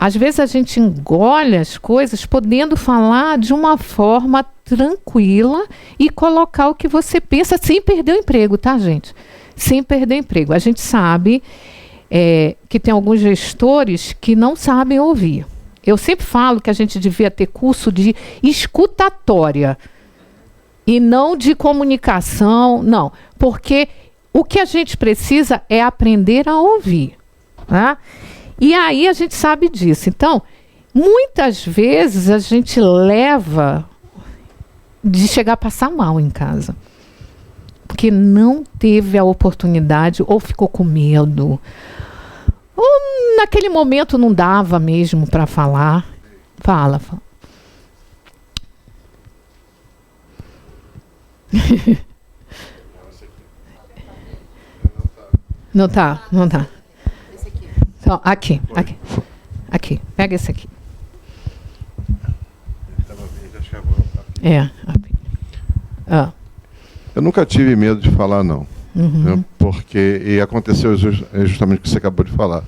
Às vezes a gente engole as coisas podendo falar de uma forma tranquila e colocar o que você pensa sem perder o emprego, tá, gente? Sem perder o emprego. A gente sabe que tem alguns gestores que não sabem ouvir. Eu sempre falo que a gente devia ter curso de escutatória. E não de comunicação, não. Porque o que a gente precisa é aprender a ouvir. Tá? E aí a gente sabe disso. Então, muitas vezes a gente leva de chegar a passar mal em casa. Porque não teve a oportunidade ou ficou com medo. Ou naquele momento não dava mesmo para falar. Fala. Não tá. Então, aqui. Pega esse aqui. Eu nunca tive medo de falar, não. Uhum. Porque, e aconteceu justamente o que você acabou de falar.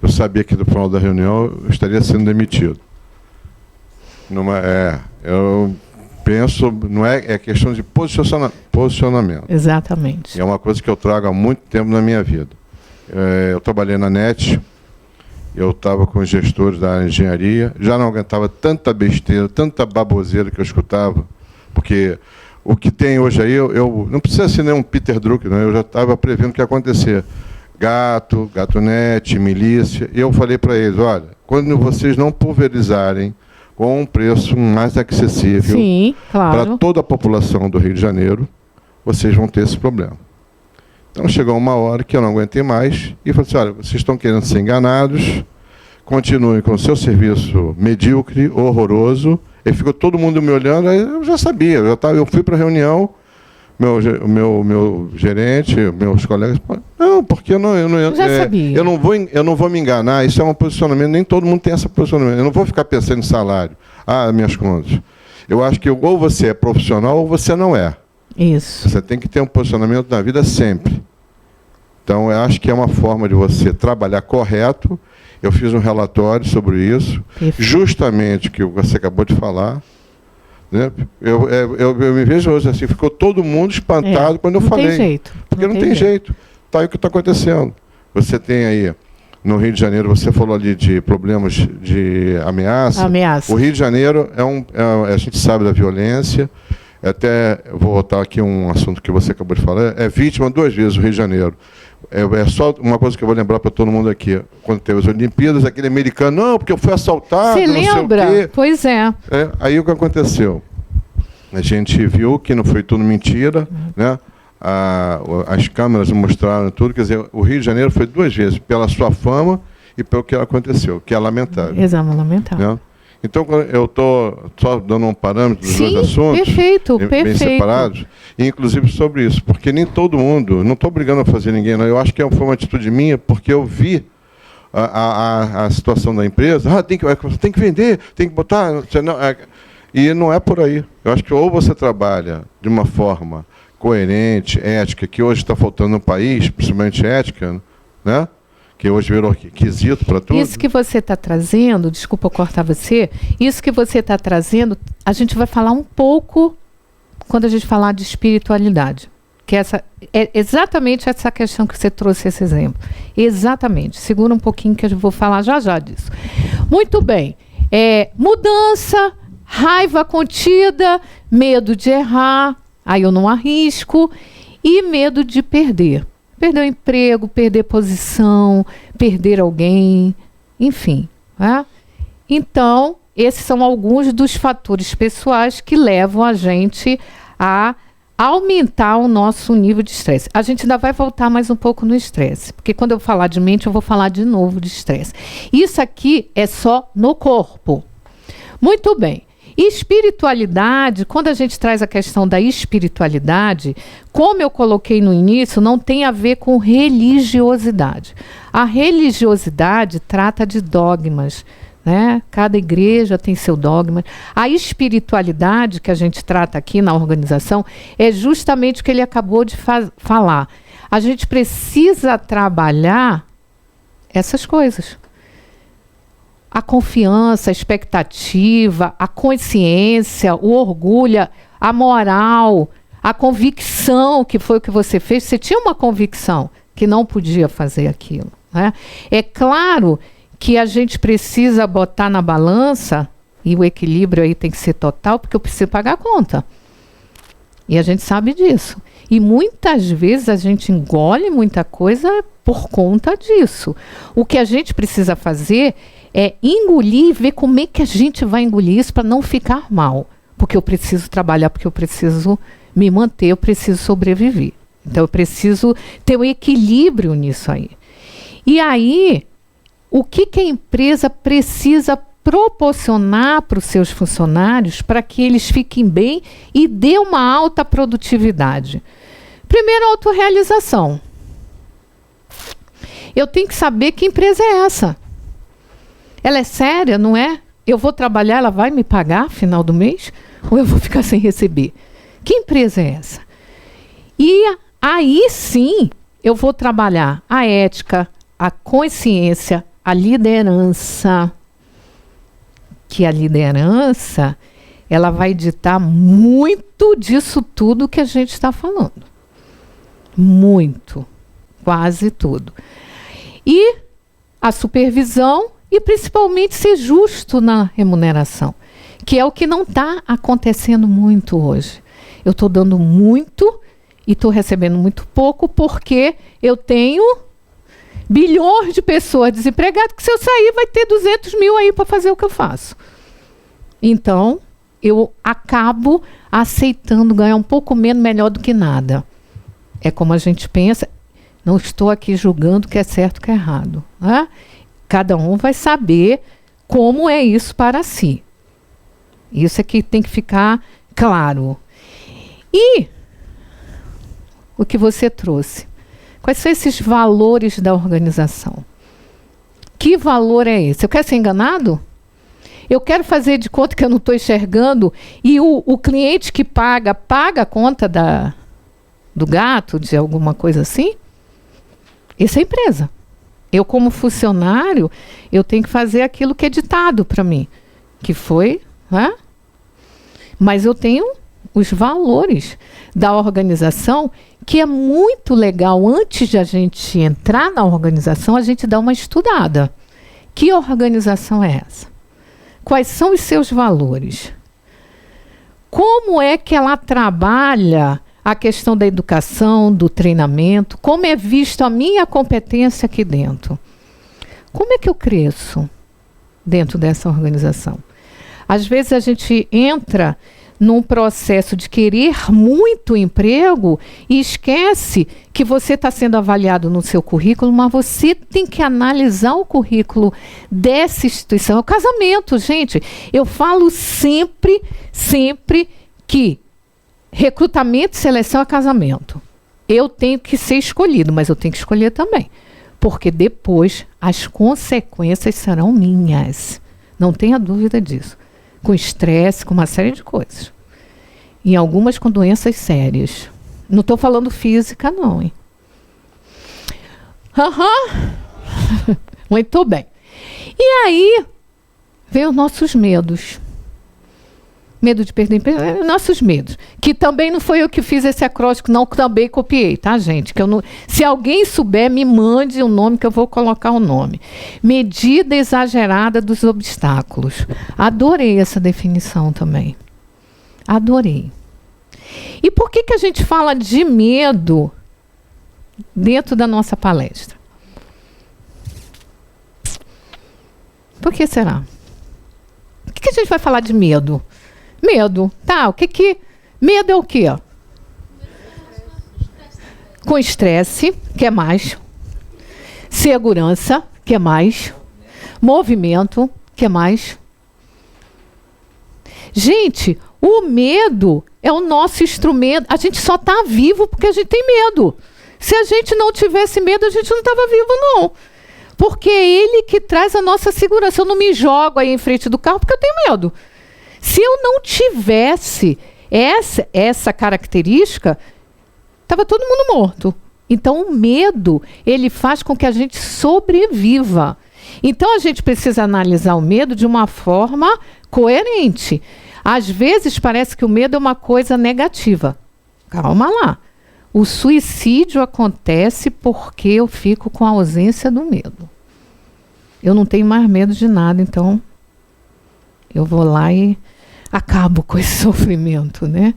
Eu sabia que no final da reunião eu estaria sendo demitido. Eu penso, não é questão de posicionamento. Exatamente. É uma coisa que eu trago há muito tempo na minha vida. Eu trabalhei na NET, eu estava com os gestores da engenharia, já não aguentava tanta besteira, tanta baboseira que eu escutava, porque o que tem hoje aí, eu não precisa ser nenhum Peter Drucker, né? Eu já estava prevendo o que ia acontecer. Gato.net, milícia, e eu falei para eles, olha, quando vocês não pulverizarem com um preço mais acessível para toda a população do Rio de Janeiro, vocês vão ter esse problema. Então chegou uma hora que eu não aguentei mais e falei assim, olha, vocês estão querendo ser enganados, continuem com o seu serviço medíocre, horroroso, e ficou todo mundo me olhando, aí eu já sabia, eu fui para a reunião, meu gerente, meus colegas, não, porque eu não vou me enganar, isso é um posicionamento, nem todo mundo tem esse posicionamento, eu não vou ficar pensando em salário, minhas contas. Eu acho que ou você é profissional ou você não é. Isso. Você tem que ter um posicionamento na vida sempre. Então, eu acho que é uma forma de você trabalhar correto. Eu fiz um relatório sobre isso, justamente o que você acabou de falar. Né? Eu me vejo hoje assim, ficou todo mundo espantado quando eu falei. Não tem jeito. Porque não tem jeito. Está aí o que está acontecendo. Você tem aí, no Rio de Janeiro, você falou ali de problemas de ameaça. O Rio de Janeiro a gente sabe da violência. Até vou voltar aqui um assunto que você acabou de falar. É vítima 2 vezes o Rio de Janeiro. É só uma coisa que eu vou lembrar para todo mundo aqui. Quando teve as Olimpíadas, aquele americano, não, porque eu fui assaltado, você lembra? Não sei o quê. Pois é. Aí o que aconteceu? A gente viu que não foi tudo mentira, né? As câmeras mostraram tudo. Quer dizer, o Rio de Janeiro foi 2 vezes, pela sua fama e pelo que aconteceu, que é lamentável. Exato, lamentável. Né? Então, eu estou só dando um parâmetro dos dois assuntos, bem separados, e inclusive sobre isso, porque nem todo mundo, não estou obrigando a fazer ninguém, não, eu acho que foi uma atitude minha, porque eu vi a situação da empresa, tem que vender, tem que botar, e não é por aí. Eu acho que ou você trabalha de uma forma coerente, ética, que hoje está faltando no país, principalmente ética, né? Que hoje virou requisito para tudo. Isso que você está trazendo, desculpa cortar você, isso que você está trazendo, a gente vai falar um pouco quando a gente falar de espiritualidade. Que é exatamente essa questão que você trouxe esse exemplo. Exatamente. Segura um pouquinho que eu vou falar já disso. Muito bem. Mudança, raiva contida, medo de errar, aí eu não arrisco, e medo de perder. Perder o emprego, perder posição, perder alguém, enfim. Né? Então, esses são alguns dos fatores pessoais que levam a gente a aumentar o nosso nível de estresse. A gente ainda vai voltar mais um pouco no estresse, porque quando eu falar de mente, eu vou falar de novo de estresse. Isso aqui é só no corpo. Muito bem. Espiritualidade, quando a gente traz a questão da espiritualidade, como eu coloquei no início, não tem a ver com religiosidade. A religiosidade trata de dogmas, né? Cada igreja tem seu dogma. A espiritualidade que a gente trata aqui na organização é justamente o que ele acabou de falar. A gente precisa trabalhar essas coisas. A confiança, a expectativa, a consciência, o orgulho, a moral, a convicção, que foi o que você fez. Você tinha uma convicção que não podia fazer aquilo. Né? É claro que a gente precisa botar na balança, e o equilíbrio aí tem que ser total, porque eu preciso pagar a conta. E a gente sabe disso. E muitas vezes a gente engole muita coisa por conta disso. O que a gente precisa fazer é engolir e ver como é que a gente vai engolir isso para não ficar mal. Porque eu preciso trabalhar, porque eu preciso me manter, eu preciso sobreviver. Então eu preciso ter um equilíbrio nisso aí. E aí, o que a empresa precisa proporcionar para os seus funcionários para que eles fiquem bem e dê uma alta produtividade? Primeiro, autorrealização. Eu tenho que saber que empresa é essa. Ela é séria, não é? Eu vou trabalhar, ela vai me pagar no final do mês? Ou eu vou ficar sem receber? Que empresa é essa? E aí sim, eu vou trabalhar a ética, a consciência, a liderança. Que a liderança, ela vai ditar muito disso tudo que a gente está falando. Muito. Quase tudo. E a supervisão e principalmente ser justo na remuneração, que é o que não está acontecendo muito hoje. Eu estou dando muito e estou recebendo muito pouco porque eu tenho bilhões de pessoas desempregadas que se eu sair vai ter 200 mil aí para fazer o que eu faço. Então, eu acabo aceitando ganhar um pouco menos melhor do que nada. É como a gente pensa, não estou aqui julgando o que é certo e o que é errado. Né? Cada um vai saber como é isso para si. Isso é que tem que ficar claro. E o que você trouxe? Quais são esses valores da organização? Que valor é esse? Eu quero ser enganado? Eu quero fazer de conta que eu não estou enxergando e o cliente que paga a conta do gato, de alguma coisa assim? Isso é empresa. Eu, como funcionário, eu tenho que fazer aquilo que é ditado para mim, que foi, né? Mas eu tenho os valores da organização, que é muito legal, antes de a gente entrar na organização, a gente dá uma estudada. Que organização é essa? Quais são os seus valores? Como é que ela trabalha a questão da educação, do treinamento? Como é visto a minha competência aqui dentro? Como é que eu cresço dentro dessa organização? Às vezes a gente entra num processo de querer muito emprego e esquece que você está sendo avaliado no seu currículo, mas você tem que analisar o currículo dessa instituição. É o casamento, gente. Eu falo sempre que recrutamento e seleção é casamento. Eu tenho que ser escolhido, mas eu tenho que escolher também. Porque depois as consequências serão minhas. Não tenha dúvida disso. Com estresse, com uma série de coisas. Em algumas com doenças sérias. Não estou falando física, não, hein? Muito bem. E aí, vem os nossos medos. Medo de perder emprego, nossos medos. Que também não foi eu que fiz esse acróstico, não, que também copiei, tá, gente? Que eu não, se alguém souber, me mande o nome, que eu vou colocar o nome. Medida exagerada dos obstáculos. Adorei essa definição também. Adorei. E por que a gente fala de medo dentro da nossa palestra? Por que será? Por que a gente vai falar de medo? Medo, tá, medo é o quê? Com estresse, que é mais? Segurança, que é mais? Movimento, que é mais? Gente, o medo é o nosso instrumento. A gente só está vivo porque a gente tem medo. Se a gente não tivesse medo, a gente não estava vivo, não. Porque é ele que traz a nossa segurança. Eu não me jogo aí em frente do carro porque eu tenho medo. Se eu não tivesse essa característica, estava todo mundo morto. Então, o medo, ele faz com que a gente sobreviva. Então, a gente precisa analisar o medo de uma forma coerente. Às vezes, parece que o medo é uma coisa negativa. Calma lá. O suicídio acontece porque eu fico com a ausência do medo. Eu não tenho mais medo de nada, então eu vou lá e acabo com esse sofrimento, né?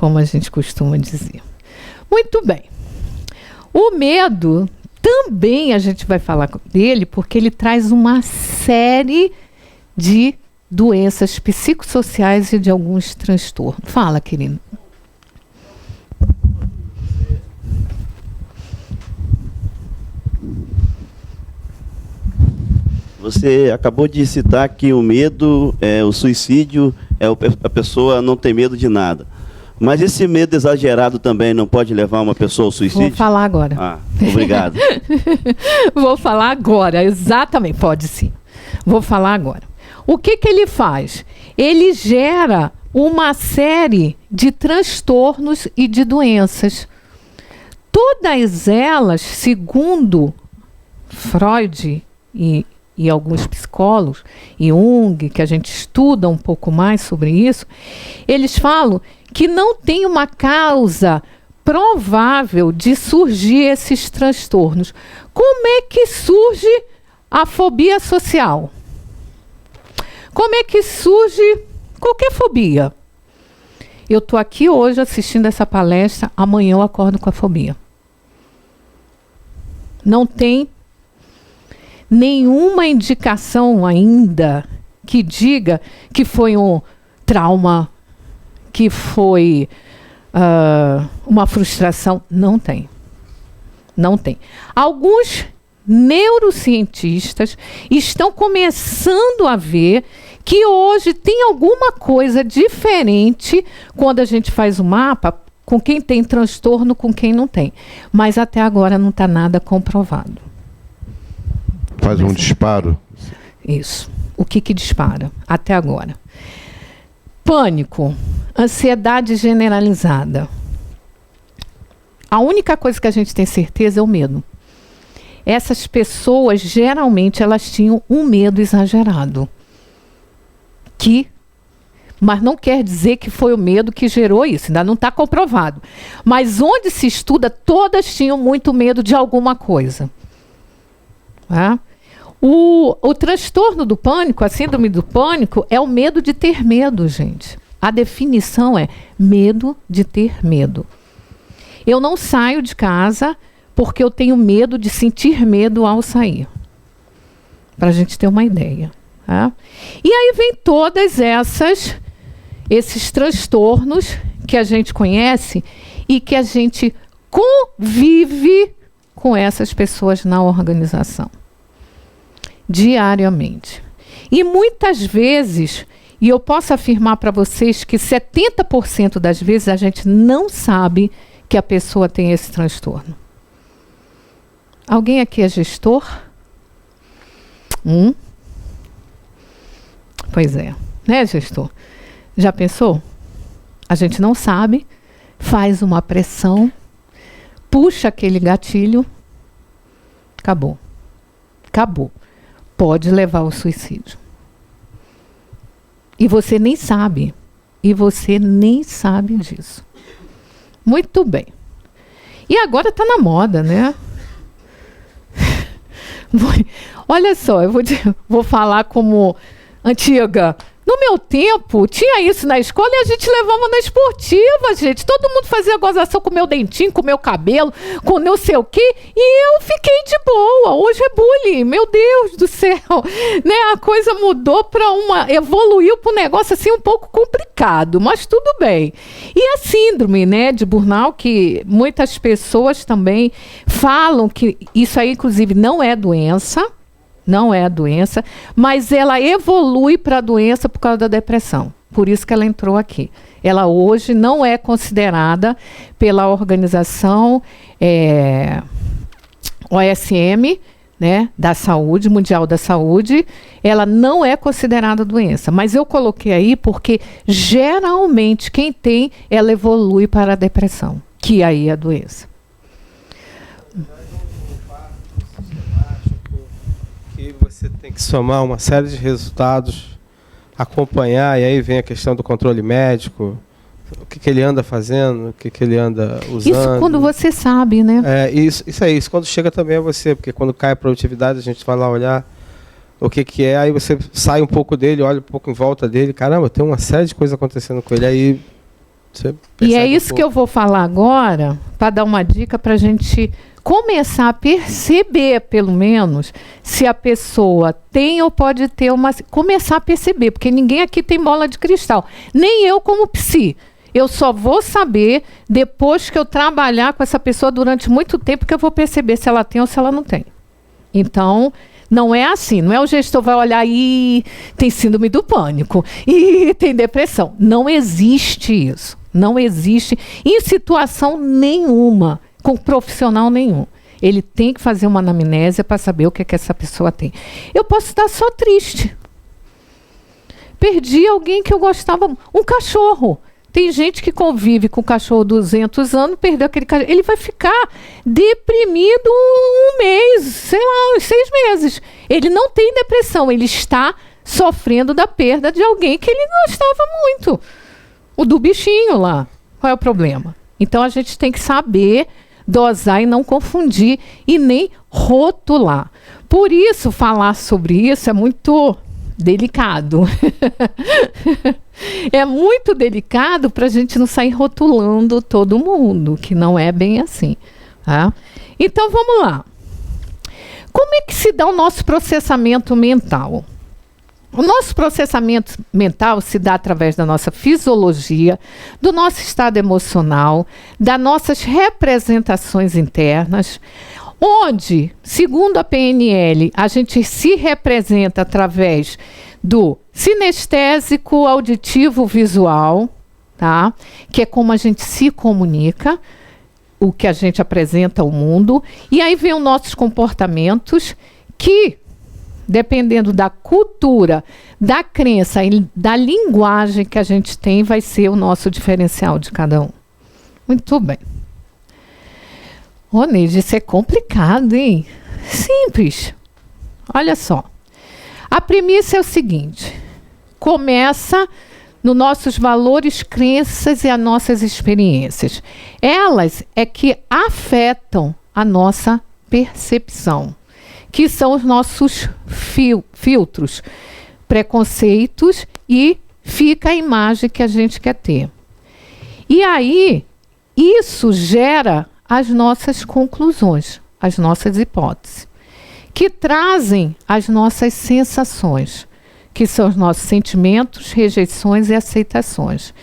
como a gente costuma dizer. Muito bem. O medo também a gente vai falar dele porque ele traz uma série de doenças psicossociais e de alguns transtornos. Fala, querido. Você acabou de citar que o medo, o suicídio, a pessoa não tem medo de nada. Mas esse medo exagerado também não pode levar uma pessoa ao suicídio? Vou falar agora. Ah, obrigado. Vou falar agora, exatamente, pode sim. Vou falar agora. O que ele faz? Ele gera uma série de transtornos e de doenças. Todas elas, segundo Freud e alguns psicólogos, e Jung, que a gente estuda um pouco mais sobre isso, eles falam que não tem uma causa provável de surgir esses transtornos. Como é que surge a fobia social? Como é que surge qualquer fobia? Eu estou aqui hoje assistindo essa palestra, amanhã eu acordo com a fobia. Não tem nenhuma indicação ainda que diga que foi um trauma, que foi uma frustração. Não tem. Não tem. Alguns neurocientistas estão começando a ver que hoje tem alguma coisa diferente quando a gente faz o mapa com quem tem transtorno, com quem não tem. Mas até agora não está nada comprovado. Faz um disparo? Isso. O que dispara até agora? Pânico, ansiedade generalizada. A única coisa que a gente tem certeza é o medo. Essas pessoas, geralmente, elas tinham um medo exagerado. Mas não quer dizer que foi o medo que gerou isso, ainda não está comprovado. Mas onde se estuda, todas tinham muito medo de alguma coisa. Tá? O transtorno do pânico, a síndrome do pânico, é o medo de ter medo, gente. A definição é medo de ter medo. Eu não saio de casa porque eu tenho medo de sentir medo ao sair. Para a gente ter uma ideia. Tá? E aí vem todas esses transtornos que a gente conhece e que a gente convive com essas pessoas na organização. Diariamente. E muitas vezes, e eu posso afirmar para vocês que 70% das vezes a gente não sabe que a pessoa tem esse transtorno. Alguém aqui é gestor? Pois é, né, gestor? Já pensou? A gente não sabe, faz uma pressão, puxa aquele gatilho, acabou. Acabou. Pode levar ao suicídio. E você nem sabe. E você nem sabe disso. Muito bem. E agora está na moda, né? Olha só, eu vou falar como antiga. No meu tempo, tinha isso na escola e a gente levava na esportiva, gente. Todo mundo fazia gozação com o meu dentinho, com o meu cabelo, com não sei o quê. E eu fiquei de boa. Hoje é bullying. Meu Deus do céu. Né? A coisa mudou evoluiu para um negócio assim um pouco complicado, mas tudo bem. E a síndrome, né, de burnout, que muitas pessoas também falam que isso aí, inclusive, não é doença. Não é a doença, mas ela evolui para a doença por causa da depressão. Por isso que ela entrou aqui. Ela hoje não é considerada pela organização OSM, né, da saúde, Mundial da Saúde. Ela não é considerada doença. Mas eu coloquei aí porque geralmente quem tem, ela evolui para a depressão, que aí é a doença. E você tem que somar uma série de resultados, acompanhar, e aí vem a questão do controle médico, o que ele anda fazendo, o que ele anda usando. Isso quando você sabe, né? Isso aí, isso quando chega também a você, porque quando cai a produtividade, a gente vai lá olhar o que é, aí você sai um pouco dele, olha um pouco em volta dele, caramba, tem uma série de coisas acontecendo com ele, aí E é isso que eu vou falar agora, para dar uma dica para a gente começar a perceber, pelo menos, se a pessoa tem ou pode ter uma... Começar a perceber, porque ninguém aqui tem bola de cristal. Nem eu como psi. Eu só vou saber depois que eu trabalhar com essa pessoa durante muito tempo, que eu vou perceber se ela tem ou se ela não tem. Então, não é assim. Não é o gestor vai olhar e tem síndrome do pânico e tem depressão. Não existe isso. Não existe em situação nenhuma, com profissional nenhum. Ele tem que fazer uma anamnésia para saber o que essa pessoa tem. Eu posso estar só triste. Perdi alguém que eu gostava, um cachorro. Tem gente que convive com o cachorro 200 anos, perdeu aquele cachorro. Ele vai ficar deprimido um mês, sei lá, uns 6 meses. Ele não tem depressão, ele está sofrendo da perda de alguém que ele gostava muito. O do bichinho lá. Qual é o problema? Então a gente tem que saber dosar e não confundir e nem rotular. Por isso, falar sobre isso é muito delicado. É muito delicado para a gente não sair rotulando todo mundo, que não é bem assim. Tá? Então vamos lá. Como é que se dá o nosso processamento mental? O nosso processamento mental se dá através da nossa fisiologia, do nosso estado emocional, das nossas representações internas, onde, segundo a PNL, a gente se representa através do sinestésico, auditivo, visual, tá? Que é como a gente se comunica, o que a gente apresenta ao mundo. E aí vem os nossos comportamentos que, dependendo da cultura, da crença e da linguagem que a gente tem, vai ser o nosso diferencial de cada um. Muito bem. Ô, Neide, isso é complicado, hein? Simples. Olha só. A premissa é o seguinte. Começa nos nossos valores, crenças e as nossas experiências. Elas é que afetam a nossa percepção, que são os nossos filtros, preconceitos, e fica a imagem que a gente quer ter. E aí, isso gera as nossas conclusões, as nossas hipóteses, que trazem as nossas sensações, que são os nossos sentimentos, rejeições e aceitações,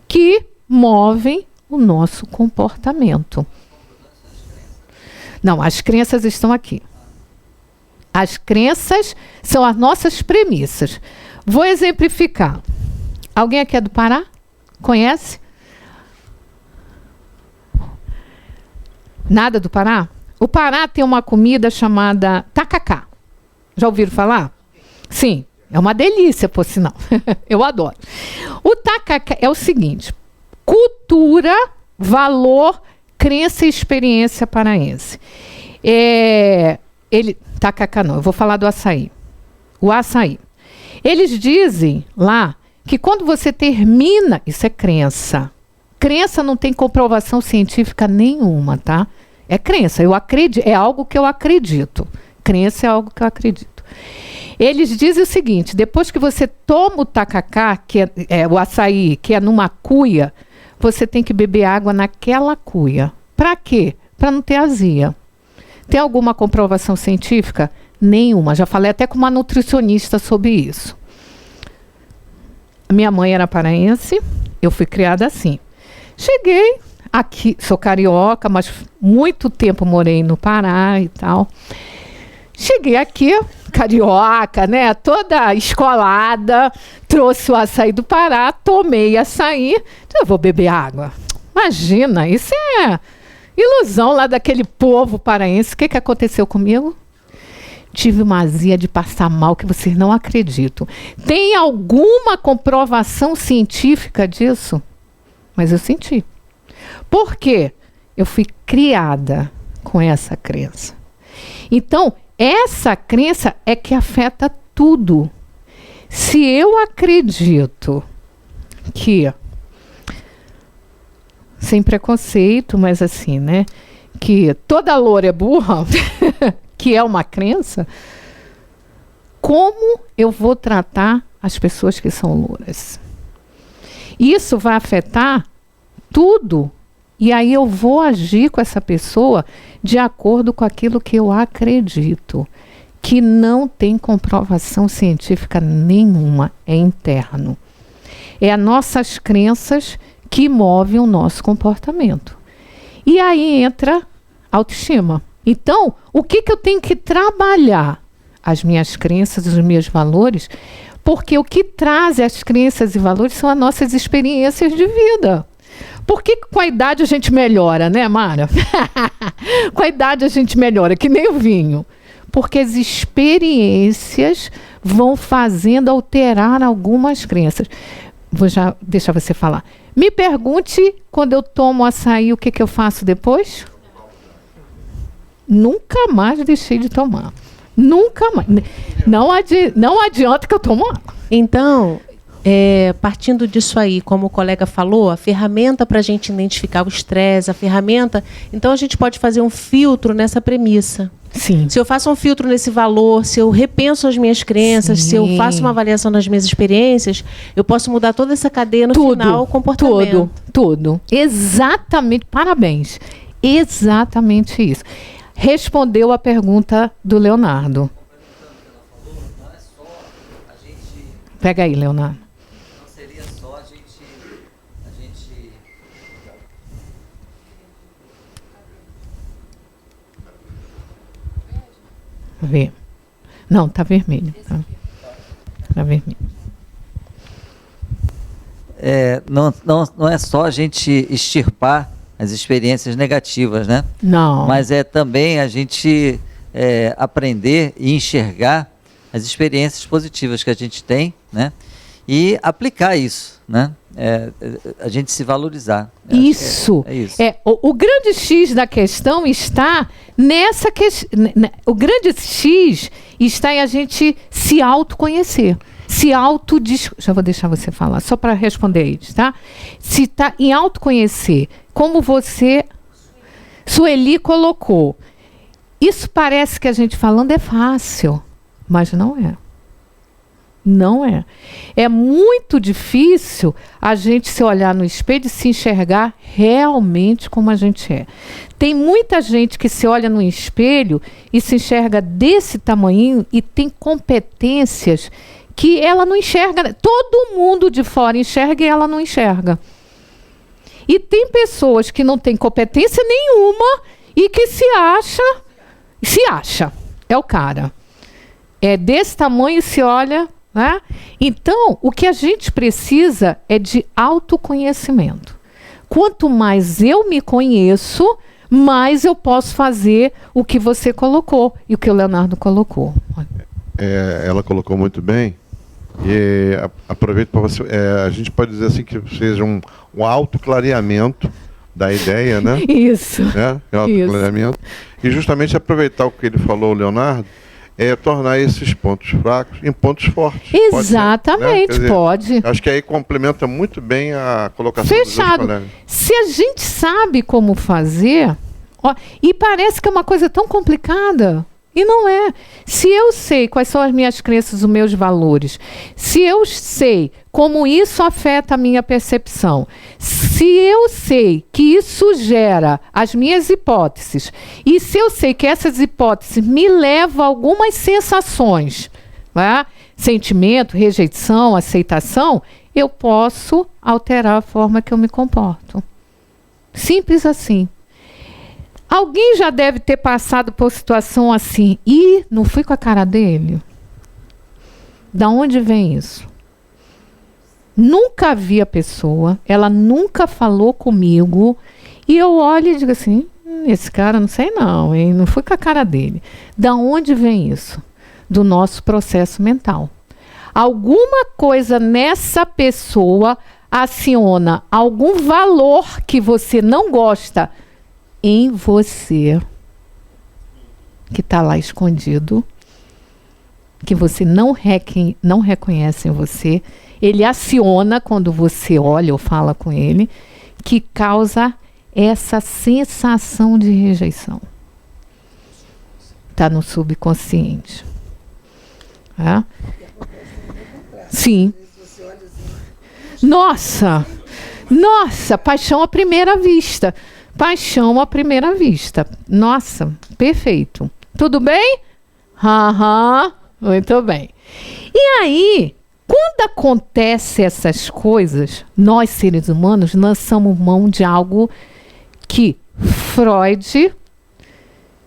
que movem o nosso comportamento. Não, as crenças estão aqui. As crenças são as nossas premissas. Vou exemplificar. Alguém aqui é do Pará? Conhece? Nada do Pará? O Pará tem uma comida chamada tacacá. Já ouviram falar? Sim, é uma delícia, por sinal. Eu adoro. O tacacá é o seguinte: cultura, valor, crença e experiência paraense. Tacacá não, eu vou falar do açaí. O açaí. Eles dizem lá que quando você termina, isso é crença. Crença não tem comprovação científica nenhuma, tá? É crença, eu acredito, é algo que eu acredito. Crença é algo que eu acredito. Eles dizem o seguinte: depois que você toma o tacacá, que é o açaí, que é numa cuia, você tem que beber água naquela cuia. Para quê? Para não ter azia. Tem alguma comprovação científica? Nenhuma. Já falei até com uma nutricionista sobre isso. Minha mãe era paraense, eu fui criada assim. Cheguei aqui, sou carioca, mas muito tempo morei no Pará e tal. Cheguei aqui, carioca, né? Toda escolada, trouxe o açaí do Pará, tomei açaí, eu vou beber água. Imagina, isso é ilusão lá daquele povo paraense. O que aconteceu comigo? Tive uma azia de passar mal que vocês não acreditam. Tem alguma comprovação científica disso? Mas eu senti. Por quê? Eu fui criada com essa crença. Então, essa crença é que afeta tudo. Se eu acredito que, sem preconceito, mas assim, né? Que toda loura é burra, que é uma crença, como eu vou tratar as pessoas que são louras? Isso vai afetar tudo. E aí eu vou agir com essa pessoa de acordo com aquilo que eu acredito, que não tem comprovação científica nenhuma, é interno. É as nossas crenças que movem o nosso comportamento. E aí entra autoestima. Então, o que eu tenho que trabalhar? As minhas crenças, os meus valores, porque o que traz as crenças e valores são as nossas experiências de vida. Por que com a idade a gente melhora, né, Mara? Com a idade a gente melhora, que nem o vinho. Porque as experiências vão fazendo alterar algumas crenças. Vou já deixar você falar. Me pergunte, quando eu tomo açaí, o que eu faço depois? Nunca mais deixei de tomar. Nunca mais. Não adianta que eu tomo água. Então, partindo disso aí, como o colega falou, a ferramenta para a gente identificar o estresse, a ferramenta... Então, a gente pode fazer um filtro nessa premissa. Sim. Se eu faço um filtro nesse valor, se eu repenso as minhas crenças, Sim. se eu faço uma avaliação das minhas experiências, eu posso mudar toda essa cadeia no final, o comportamento. Tudo. Exatamente. Parabéns. Exatamente isso. Respondeu a pergunta do Leonardo. Pega aí, Leonardo. Não seria só a gente Vê. Não, tá vermelho. Tá vermelho. Não é só a gente extirpar as experiências negativas, né? Não. Mas é também a gente aprender e enxergar as experiências positivas que a gente tem, né? E aplicar isso, né? A gente se valorizar. Isso. É isso. O grande X da questão está nessa questão. O grande X está em a gente se autoconhecer. Já vou deixar você falar, só para responder isso, tá? Se está em autoconhecer, como você, Sueli, colocou. Isso parece que a gente falando é fácil, mas não é. Não é. É muito difícil a gente se olhar no espelho e se enxergar realmente como a gente é. Tem muita gente que se olha no espelho e se enxerga desse tamanho e tem competências que ela não enxerga. Todo mundo de fora enxerga e ela não enxerga. E tem pessoas que não têm competência nenhuma e que se acha. É o cara. É desse tamanho, se olha, né? Então, o que a gente precisa é de autoconhecimento. Quanto mais eu me conheço, mais eu posso fazer o que você colocou e o que o Leonardo colocou. Ela colocou muito bem. E aproveito para você. A gente pode dizer assim que seja um autoclareamento da ideia, né? Isso. Né? Autoclareamento. E justamente aproveitar o que ele falou, o Leonardo, tornar esses pontos fracos em pontos fortes. Exatamente, pode. Acho que aí complementa muito bem a colocação Fechado. dos Se a gente sabe como fazer, e parece que é uma coisa tão complicada, e não é. Se eu sei quais são as minhas crenças, os meus valores, se eu sei como isso afeta a minha percepção, se eu sei que isso gera as minhas hipóteses, e se eu sei que essas hipóteses me levam a algumas sensações, né? Sentimento, rejeição, aceitação, eu posso alterar a forma que eu me comporto. Simples assim. Alguém já deve ter passado por situação assim. E não fui com a cara dele? Da onde vem isso? Nunca vi a pessoa, ela nunca falou comigo, e eu olho e digo assim, esse cara não sei não, hein? Não fui com a cara dele. Da onde vem isso? Do nosso processo mental. Alguma coisa nessa pessoa aciona algum valor que você não gosta em você, que está lá escondido, que você não reconhece em você, ele aciona quando você olha ou fala com ele, que causa essa sensação de rejeição. Está no subconsciente. Sim. Nossa! Nossa, paixão à primeira vista. Paixão à primeira vista. Nossa, perfeito. Tudo bem? Aham, muito bem. E aí, quando acontece essas coisas, nós seres humanos lançamos mão de algo que Freud,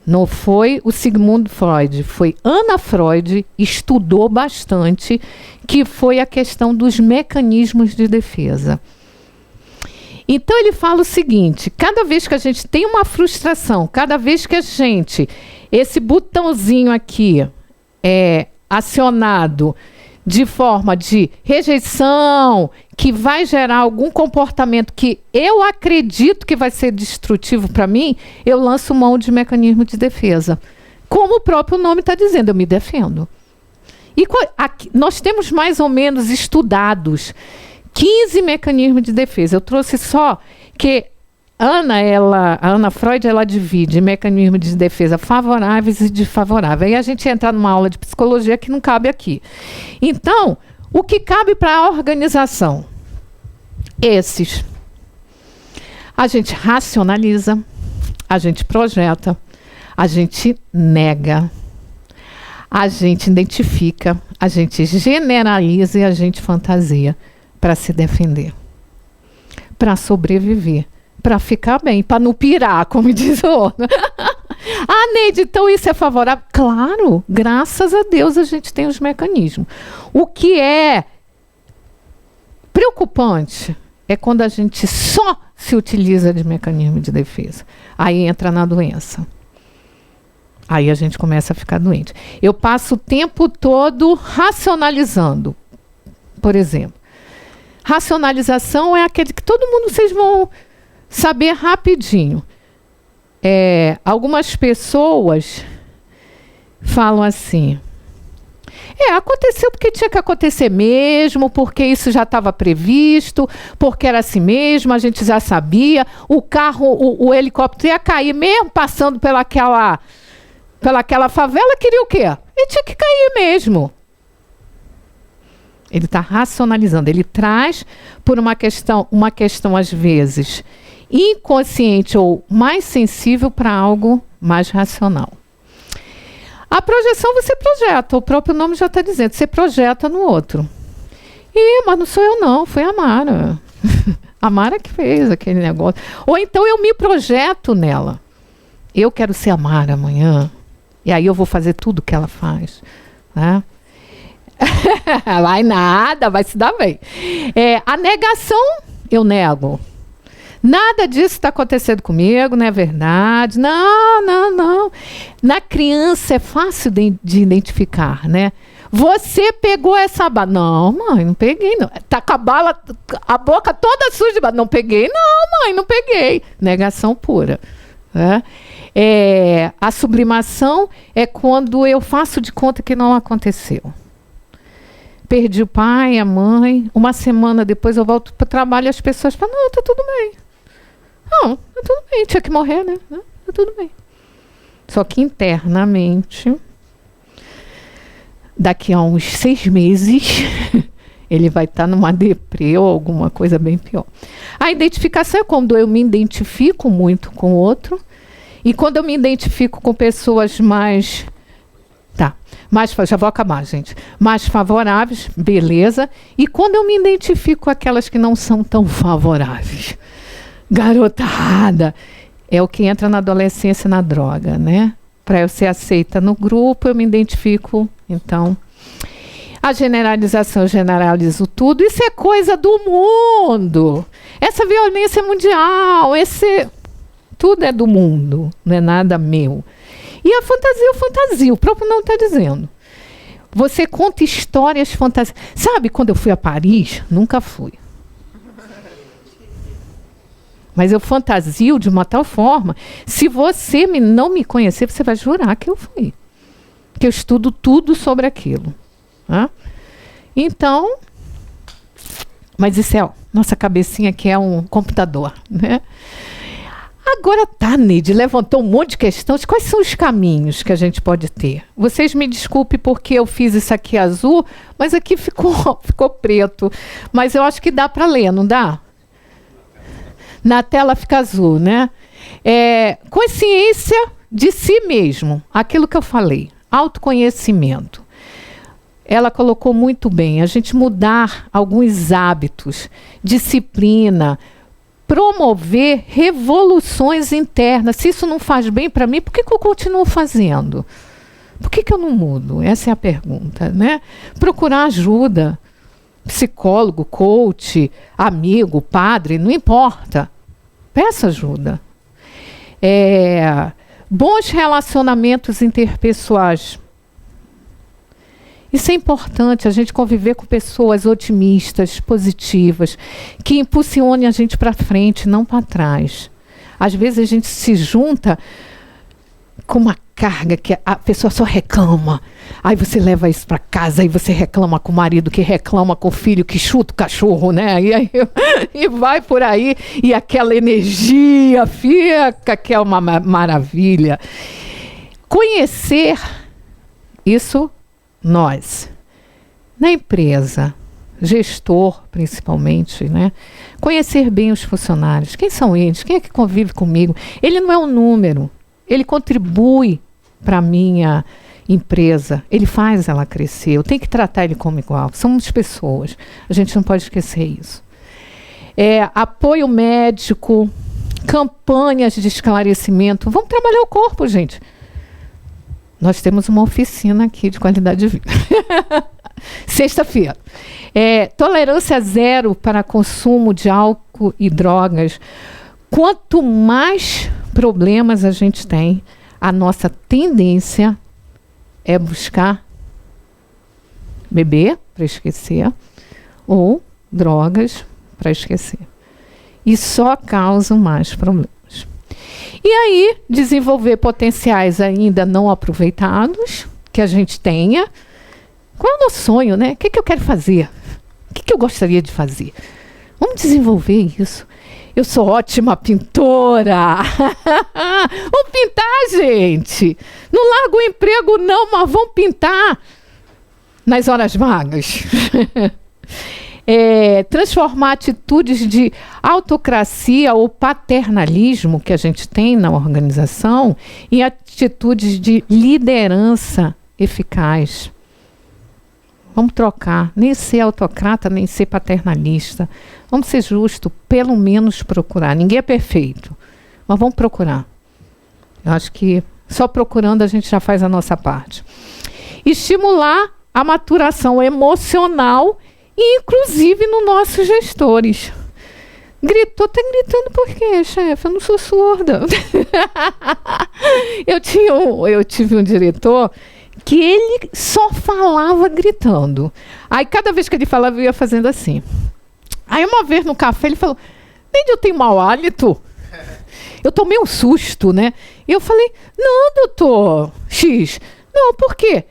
não foi o Sigmund Freud, foi Anna Freud, estudou bastante, que foi a questão dos mecanismos de defesa. Então ele fala o seguinte, cada vez que a gente tem uma frustração, cada vez que a gente, esse botãozinho aqui é acionado de forma de rejeição, que vai gerar algum comportamento que eu acredito que vai ser destrutivo para mim, eu lanço mão de mecanismo de defesa. Como o próprio nome está dizendo, eu me defendo. E aqui, nós temos mais ou menos estudados 15 mecanismos de defesa. Eu trouxe só que a Anna Freud, ela divide mecanismos de defesa favoráveis e desfavoráveis. Aí a gente entra numa aula de psicologia que não cabe aqui. Então, o que cabe para a organização? Esses. A gente racionaliza, a gente projeta, a gente nega, a gente identifica, a gente generaliza e a gente fantasia para se defender, para sobreviver, para ficar bem, para não pirar, como diz o outro. Ah, Neide, então isso é favorável? Claro, graças a Deus a gente tem os mecanismos. O que é preocupante é quando a gente só se utiliza de mecanismo de defesa. Aí entra na doença. Aí a gente começa a ficar doente. Eu passo o tempo todo racionalizando. Por exemplo, racionalização é aquele que todo mundo, vocês vão saber rapidinho. Algumas pessoas falam assim, aconteceu porque tinha que acontecer mesmo, porque isso já estava previsto, porque era assim mesmo, a gente já sabia, o carro, o helicóptero ia cair mesmo, passando pelaquela favela, queria o quê? Ele tinha que cair mesmo. Ele está racionalizando, ele traz por uma questão às vezes inconsciente ou mais sensível para algo mais racional. A projeção você projeta, o próprio nome já está dizendo, você projeta no outro. Mas não sou eu não, foi a Mara. A Mara que fez aquele negócio. Ou então eu me projeto nela. Eu quero ser a Mara amanhã, e aí eu vou fazer tudo que ela faz. Né? Vai nada, vai se dar bem. A negação, eu nego. Nada disso está acontecendo comigo, não é verdade. Não. Na criança é fácil de identificar, né? Você pegou essa bala. Não, mãe, não peguei, não. Tá com a boca toda suja de bala. Não peguei, não, mãe, não peguei. Negação pura. Né? A sublimação é quando eu faço de conta que não aconteceu. Perdi o pai, a mãe. Uma semana depois eu volto para o trabalho e as pessoas falam, não, tá tudo bem. Não, tá tudo bem, tinha que morrer, né? Tá tudo bem. Só que internamente, daqui a uns 6 meses, ele vai estar numa deprê ou alguma coisa bem pior. A identificação é quando eu me identifico muito com o outro. E quando eu me identifico com pessoas mais... já vou acabar, gente. Mais favoráveis, beleza. E quando eu me identifico com aquelas que não são tão favoráveis, garotada, é o que entra na adolescência, na droga, né? Para eu ser aceita no grupo, eu me identifico. Então, a generalização, eu generalizo tudo. Isso é coisa do mundo. Essa violência mundial, tudo é do mundo, não é nada meu. E a fantasia, o próprio não está dizendo. Você conta histórias fantasiosas. Sabe, quando eu fui a Paris, nunca fui. Mas eu fantasio de uma tal forma, se você não me conhecer, você vai jurar que eu fui. Que eu estudo tudo sobre aquilo. Né? Então, mas isso nossa cabecinha aqui é um computador, né? Agora Neide levantou um monte de questões. Quais são os caminhos que a gente pode ter? Vocês me desculpem porque eu fiz isso aqui azul, mas aqui ficou preto. Mas eu acho que dá para ler, não dá? Na tela fica azul, né? Consciência de si mesmo, aquilo que eu falei, autoconhecimento. Ela colocou muito bem, a gente mudar alguns hábitos, disciplina, promover revoluções internas. Se isso não faz bem para mim, por que eu continuo fazendo? Por que eu não mudo? Essa é a pergunta, né? Procurar ajuda, psicólogo, coach, amigo, padre, não importa. Peça ajuda. Bons relacionamentos interpessoais. Isso é importante, a gente conviver com pessoas otimistas, positivas, que impulsionem a gente para frente, não para trás. Às vezes a gente se junta com uma carga que a pessoa só reclama. Aí você leva isso para casa, aí você reclama com o marido, que reclama com o filho, que chuta o cachorro, né? E vai por aí, e aquela energia fica, que é uma maravilha. Conhecer isso, nós, na empresa, gestor principalmente, né? Conhecer bem os funcionários. Quem são eles? Quem é que convive comigo? Ele não é um número. Ele contribui para a minha empresa. Ele faz ela crescer. Eu tenho que tratar ele como igual. Somos pessoas. A gente não pode esquecer isso. Apoio médico, campanhas de esclarecimento. Vamos trabalhar o corpo, gente. Nós temos uma oficina aqui de qualidade de vida. Sexta-feira. Tolerância zero para consumo de álcool e drogas. Quanto mais problemas a gente tem, a nossa tendência é buscar beber para esquecer ou drogas para esquecer. E só causam mais problemas. E aí, desenvolver potenciais ainda não aproveitados, que a gente tenha. Qual é o nosso sonho, né? O que eu quero fazer? O que eu gostaria de fazer? Vamos desenvolver isso. Eu sou ótima pintora. Vamos pintar, gente. Não larga o emprego, não, mas vamos pintar nas horas vagas. Transformar atitudes de autocracia ou paternalismo que a gente tem na organização em atitudes de liderança eficaz. Vamos trocar, nem ser autocrata, nem ser paternalista. Vamos ser justos, pelo menos procurar. Ninguém é perfeito, mas vamos procurar. Eu acho que só procurando a gente já faz a nossa parte. Estimular a maturação emocional, inclusive nos nossos gestores. Gritou, tá gritando por quê, chefe? Eu não sou surda. Eu tive um diretor que ele só falava gritando. Aí cada vez que ele falava, eu ia fazendo assim. Aí uma vez no café ele falou, Neide, eu tenho mau hálito. Eu tomei um susto, né? E eu falei, não, doutor X. Não, por quê?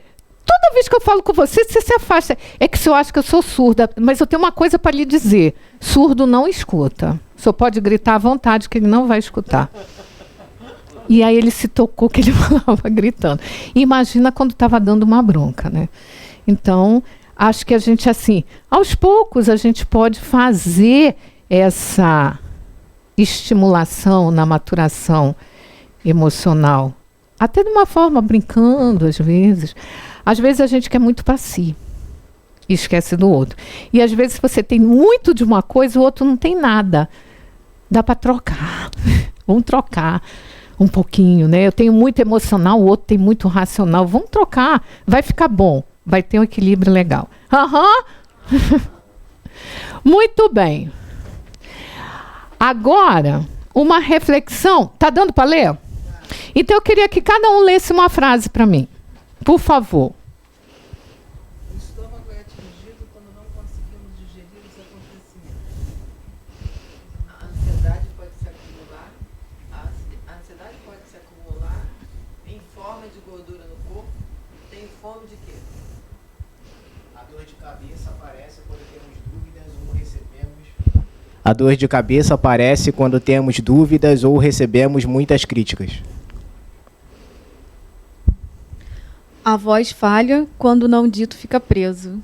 Toda vez que eu falo com você, você se afasta. É que o senhor acha que eu sou surda, mas eu tenho uma coisa para lhe dizer. Surdo não escuta. O senhor pode gritar à vontade que ele não vai escutar. E aí ele se tocou que ele falava gritando. E imagina quando estava dando uma bronca, né? Então, acho que a gente, assim, aos poucos a gente pode fazer essa estimulação na maturação emocional. Até de uma forma, brincando, às vezes. Às vezes a gente quer muito para si e esquece do outro. E às vezes você tem muito de uma coisa, o outro não tem nada. Dá para trocar. Vamos trocar um pouquinho, né? Eu tenho muito emocional, o outro tem muito racional. Vamos trocar, vai ficar bom, vai ter um equilíbrio legal. Muito bem. Agora, uma reflexão. Tá dando para ler? Então eu queria que cada um lesse uma frase para mim, por favor. O estômago é atingido quando não conseguimos digerir os acontecimentos. A ansiedade pode se acumular. A ansiedade pode se acumular em forma de gordura no corpo. Tem fome de quê? A dor de cabeça aparece quando temos dúvidas ou recebemos. A dor de cabeça aparece quando temos dúvidas ou recebemos muitas críticas. A voz falha quando não dito fica preso.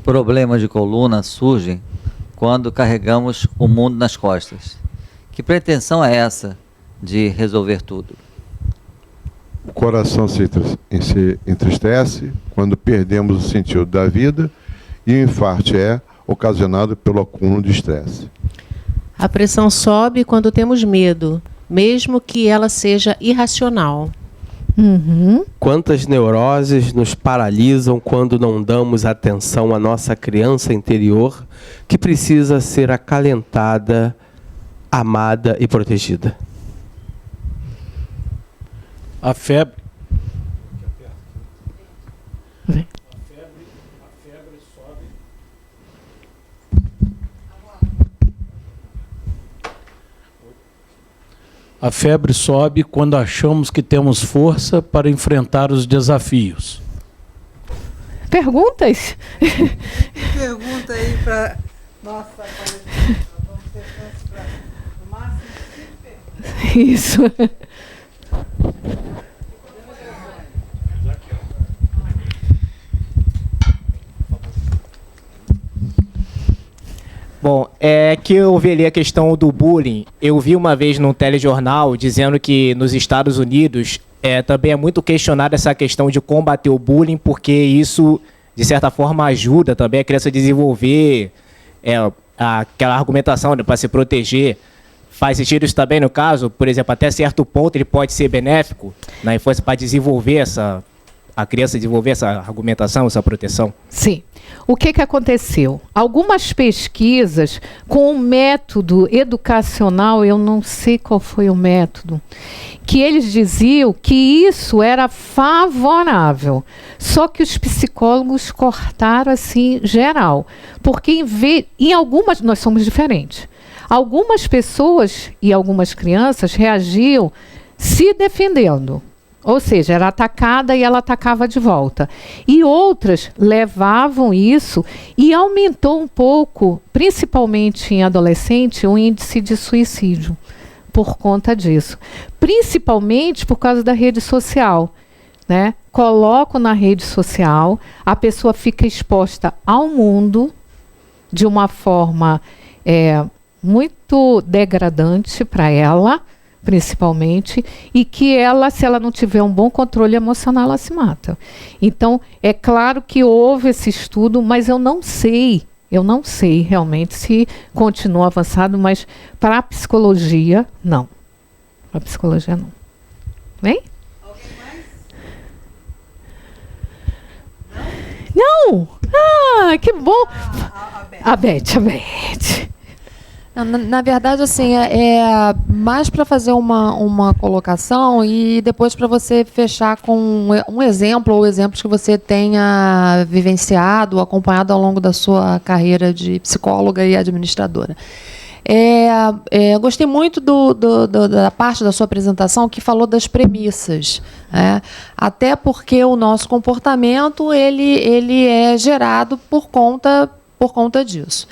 Problemas de coluna surgem quando carregamos o mundo nas costas. Que pretensão é essa de resolver tudo? O coração se entristece quando perdemos o sentido da vida e o infarto é ocasionado pelo acúmulo de estresse. A pressão sobe quando temos medo, mesmo que ela seja irracional. Quantas neuroses nos paralisam quando não damos atenção à nossa criança interior, que precisa ser acalentada, amada e protegida. A febre. A febre sobe quando achamos que temos força para enfrentar os desafios. Perguntas? Pergunta aí para nossa palestrante. Vamos ter chance para, no máximo, 5 perguntas. Isso. Bom, é que eu vi ali a questão do bullying. Eu vi uma vez num telejornal dizendo que nos Estados Unidos também é muito questionada essa questão de combater o bullying, porque isso, de certa forma, ajuda também a criança a desenvolver aquela argumentação para se proteger. Faz sentido isso também no caso? Por exemplo, até certo ponto ele pode ser benéfico na infância para desenvolver a criança desenvolver essa argumentação, essa proteção? Sim. O que aconteceu? Algumas pesquisas com um método educacional, eu não sei qual foi o método, que eles diziam que isso era favorável. Só que os psicólogos cortaram assim, geral. Porque em algumas, nós somos diferentes. Algumas pessoas e algumas crianças reagiam se defendendo. Ou seja, era atacada e ela atacava de volta. E outras levavam isso e aumentou um pouco, principalmente em adolescente, o índice de suicídio por conta disso. Principalmente por causa da rede social, né? Coloco na rede social, a pessoa fica exposta ao mundo de uma forma muito degradante para ela, principalmente, e que ela, se ela não tiver um bom controle emocional, ela se mata. Então, é claro que houve esse estudo, mas eu não sei realmente se continua avançado, mas para a psicologia, não. Para a psicologia, não. Vem? Alguém mais? Não? Ah, que bom! A Beth. Na verdade, assim, é mais para fazer uma colocação e depois para você fechar com um exemplo ou exemplos que você tenha vivenciado, acompanhado ao longo da sua carreira de psicóloga e administradora. Gostei muito da parte da sua apresentação que falou das premissas, né? Até porque o nosso comportamento ele é gerado por conta disso.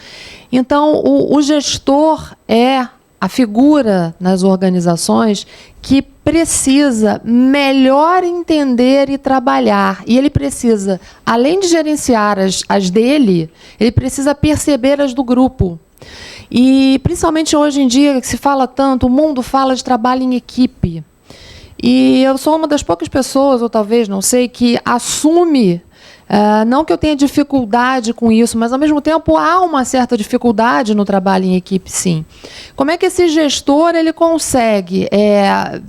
Então, o gestor é a figura nas organizações que precisa melhor entender e trabalhar. E ele precisa, além de gerenciar as dele, ele precisa perceber as do grupo. E, principalmente hoje em dia, que se fala tanto, o mundo fala de trabalho em equipe. E eu sou uma das poucas pessoas, ou talvez, não sei, que assume... não que eu tenha dificuldade com isso, mas, ao mesmo tempo, há uma certa dificuldade no trabalho em equipe, sim. Como é que esse gestor ele consegue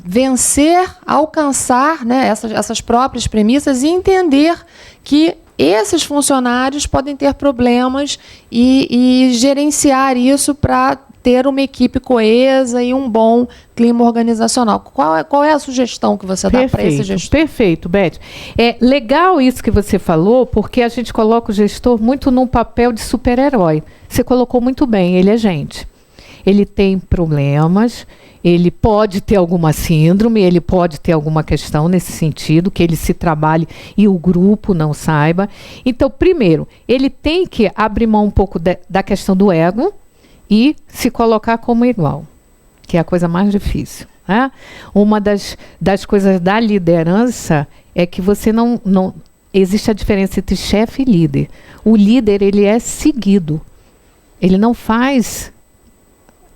vencer, alcançar, né, essas próprias premissas e entender que esses funcionários podem ter problemas e gerenciar isso para ter uma equipe coesa e um bom clima organizacional. Qual é a sugestão que você dá para esse gestor? Perfeito, Beth. É legal isso que você falou, porque a gente coloca o gestor muito num papel de super-herói. Você colocou muito bem, ele é gente. Ele tem problemas, ele pode ter alguma síndrome, ele pode ter alguma questão nesse sentido, que ele se trabalhe e o grupo não saiba. Então, primeiro, ele tem que abrir mão um pouco da questão do ego, e se colocar como igual, que é a coisa mais difícil, né? Uma das coisas da liderança é que você não existe a diferença entre chefe e líder. O líder, ele é seguido. Ele não faz,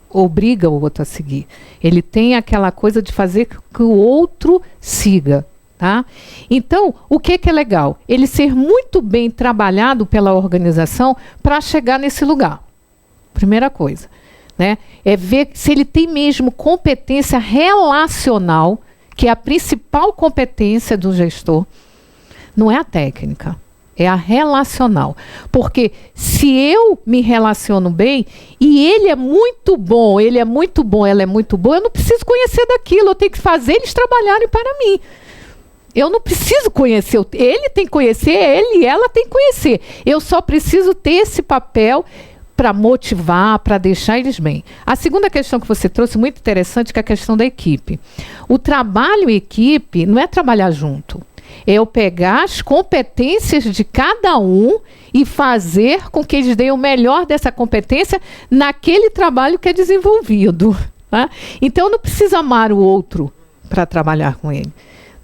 obriga o outro a seguir. Ele tem aquela coisa de fazer que o outro siga. Tá? Então, o que é legal? Ele ser muito bem trabalhado pela organização para chegar nesse lugar. Primeira coisa. Né? É ver se ele tem mesmo competência relacional, que é a principal competência do gestor. Não é a técnica, é a relacional. Porque se eu me relaciono bem e ele é muito bom, ela é muito boa, eu não preciso conhecer daquilo, eu tenho que fazer eles trabalharem para mim. Eu não preciso conhecer, ele tem que conhecer, ele e ela tem que conhecer. Eu só preciso ter esse papel para motivar, para deixar eles bem. A segunda questão que você trouxe, muito interessante, que é a questão da equipe. O trabalho em equipe não é trabalhar junto. É eu pegar as competências de cada um e fazer com que eles deem o melhor dessa competência naquele trabalho que é desenvolvido. Tá? Então, eu não preciso amar o outro para trabalhar com ele.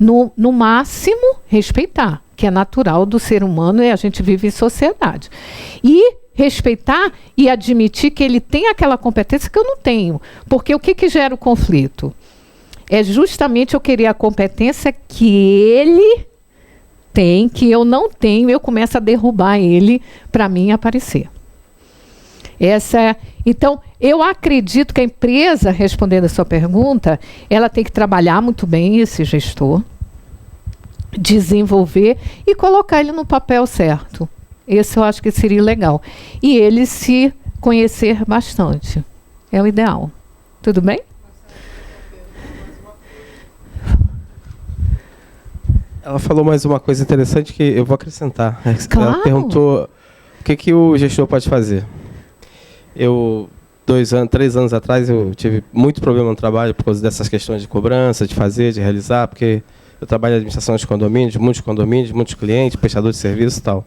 No máximo, respeitar, que é natural do ser humano e a gente vive em sociedade. E respeitar e admitir que ele tem aquela competência que eu não tenho. Porque o que gera o conflito? É justamente eu querer a competência que ele tem, que eu não tenho, e eu começo a derrubar ele para mim aparecer. Então, eu acredito que a empresa, respondendo a sua pergunta, ela tem que trabalhar muito bem esse gestor, desenvolver e colocar ele no papel certo. Esse eu acho que seria legal. E ele se conhecer bastante. É o ideal. Tudo bem? Ela falou mais uma coisa interessante que eu vou acrescentar. Claro. Ela perguntou o que o gestor pode fazer. Eu, 3 anos atrás, eu tive muito problema no trabalho por causa dessas questões de cobrança, de fazer, de realizar, porque eu trabalho em administração de condomínios, muitos clientes, prestador de serviço e tal.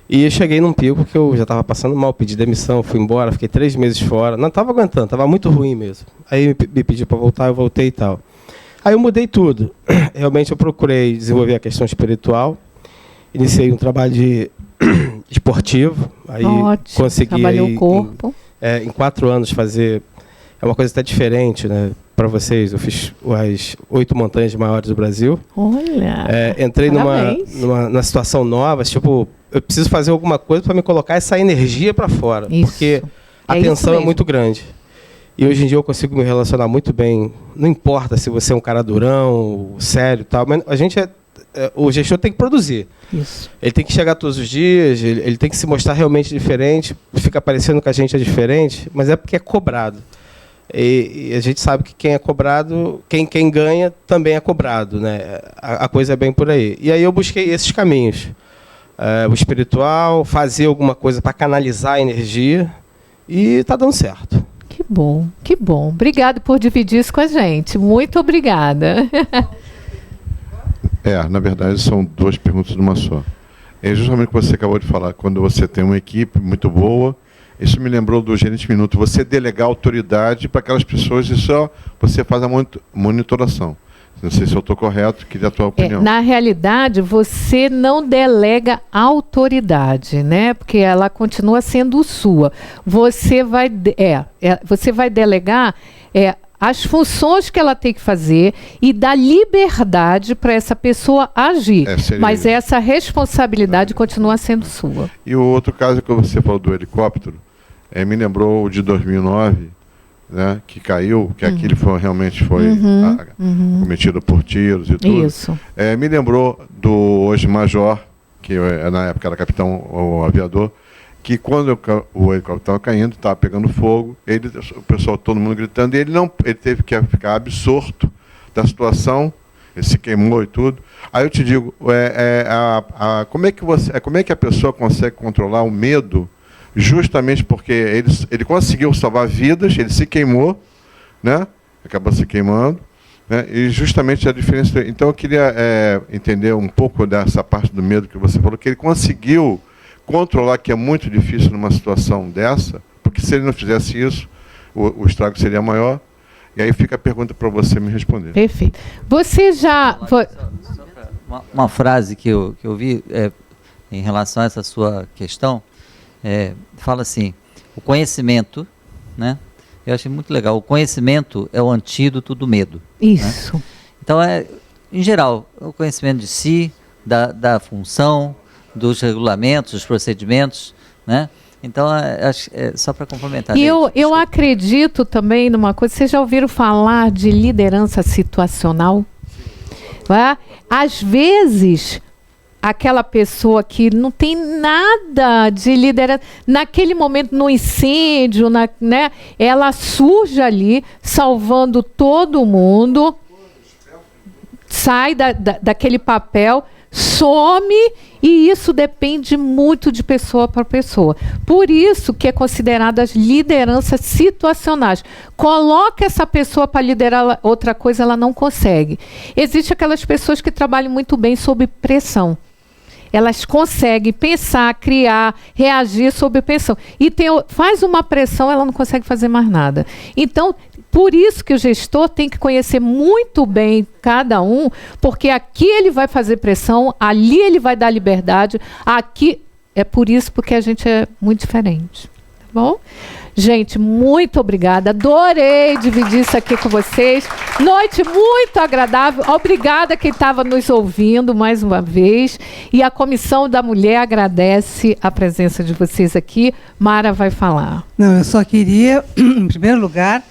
E eu cheguei num pico que eu já estava passando mal, pedi demissão, fui embora, fiquei 3 meses fora. Não estava aguentando, estava muito ruim mesmo. Aí me pediu para voltar, eu voltei e tal. Aí eu mudei tudo. Realmente eu procurei desenvolver a questão espiritual. Iniciei um trabalho esportivo. Aí ótimo, consegui trabalhou o corpo. Em 4 anos fazer... É uma coisa até diferente, né? Para vocês, eu fiz as 8 montanhas maiores do Brasil. Olha! Entrei numa situação nova, tipo, eu preciso fazer alguma coisa para me colocar essa energia para fora. Isso. Porque a tensão é muito grande. E hoje em dia eu consigo me relacionar muito bem. Não importa se você é um cara durão, sério e tal, mas a gente o gestor tem que produzir. Isso. Ele tem que chegar todos os dias, ele tem que se mostrar realmente diferente, fica parecendo que a gente é diferente, mas é porque é cobrado. E a gente sabe que quem é cobrado, quem ganha também é cobrado, né? A coisa é bem por aí. E aí eu busquei esses caminhos. O espiritual, fazer alguma coisa para canalizar a energia, e está dando certo. Que bom, que bom. Obrigado por dividir isso com a gente. Muito obrigada. Na verdade, são 2 perguntas numa só. É justamente o que você acabou de falar. Quando você tem uma equipe muito boa, isso me lembrou do gerente minuto. Você delegar autoridade para aquelas pessoas e só você faz a monitoração. Não sei se eu estou correto, queria a tua opinião. Na realidade, você não delega autoridade, né? Porque ela continua sendo sua. Você vai delegar as funções que ela tem que fazer e dar liberdade para essa pessoa agir. Mas essa responsabilidade continua sendo sua. E o outro caso que você falou do helicóptero, me lembrou o de 2009, né, que caiu, que aquilo realmente foi cometido por tiros e tudo. Isso. Me lembrou do hoje major, que na época era capitão ou aviador, que quando o helicóptero estava caindo, estava pegando fogo, o pessoal, todo mundo gritando, e ele teve que ficar absorto da situação, ele se queimou e tudo. Aí eu te digo, como é que a pessoa consegue controlar o medo, justamente porque ele conseguiu salvar vidas, ele se queimou, né? Acabou se queimando, né? E justamente a diferença... Então eu queria entender um pouco dessa parte do medo que você falou, que ele conseguiu controlar, que é muito difícil numa situação dessa, porque se ele não fizesse isso, o estrago seria maior. E aí fica a pergunta para você me responder. Perfeito. Você já... Uma frase que eu vi em relação a essa sua questão, fala assim, o conhecimento, né? Eu achei muito legal. O conhecimento é o antídoto do medo. Isso. Né? Então, em geral, o conhecimento de si, da função, dos regulamentos, dos procedimentos, né? Então, só para complementar. E eu acredito também numa coisa, vocês já ouviram falar de liderança situacional? É? Às vezes, aquela pessoa que não tem nada de liderança, naquele momento, no incêndio, né, ela surge ali, salvando todo mundo, sai daquele papel, some, e isso depende muito de pessoa para pessoa. Por isso que é considerada as lideranças situacionais. Coloca essa pessoa para liderar outra coisa, ela não consegue. Existem aquelas pessoas que trabalham muito bem sob pressão. Elas conseguem pensar, criar, reagir sob pressão. E faz uma pressão, ela não consegue fazer mais nada. Então, por isso que o gestor tem que conhecer muito bem cada um, porque aqui ele vai fazer pressão, ali ele vai dar liberdade, aqui... É por isso porque a gente é muito diferente. Tá bom? Gente, muito obrigada. Adorei dividir isso aqui com vocês. Noite muito agradável. Obrigada quem estava nos ouvindo mais uma vez. E a Comissão da Mulher agradece a presença de vocês aqui. Mara vai falar. Não, eu só queria, em primeiro lugar,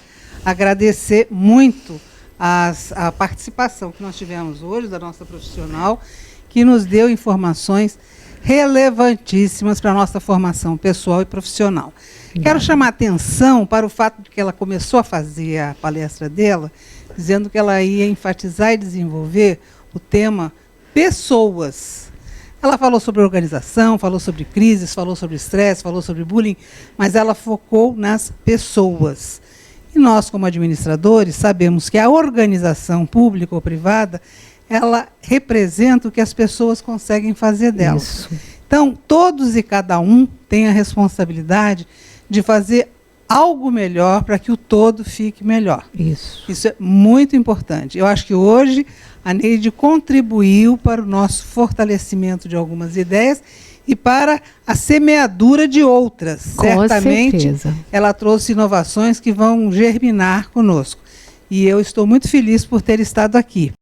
agradecer muito a participação que nós tivemos hoje da nossa profissional, que nos deu informações relevantíssimas para a nossa formação pessoal e profissional. Quero chamar a atenção para o fato de que ela começou a fazer a palestra dela, dizendo que ela ia enfatizar e desenvolver o tema pessoas. Ela falou sobre organização, falou sobre crises, falou sobre estresse, falou sobre bullying, mas ela focou nas pessoas. E nós, como administradores, sabemos que a organização pública ou privada, ela representa o que as pessoas conseguem fazer dela. Isso. Então, todos e cada um tem a responsabilidade de fazer algo melhor para que o todo fique melhor. Isso é muito importante. Eu acho que hoje a Neide contribuiu para o nosso fortalecimento de algumas ideias e para a semeadura de outras. Com certamente, certeza. Ela trouxe inovações que vão germinar conosco. E eu estou muito feliz por ter estado aqui.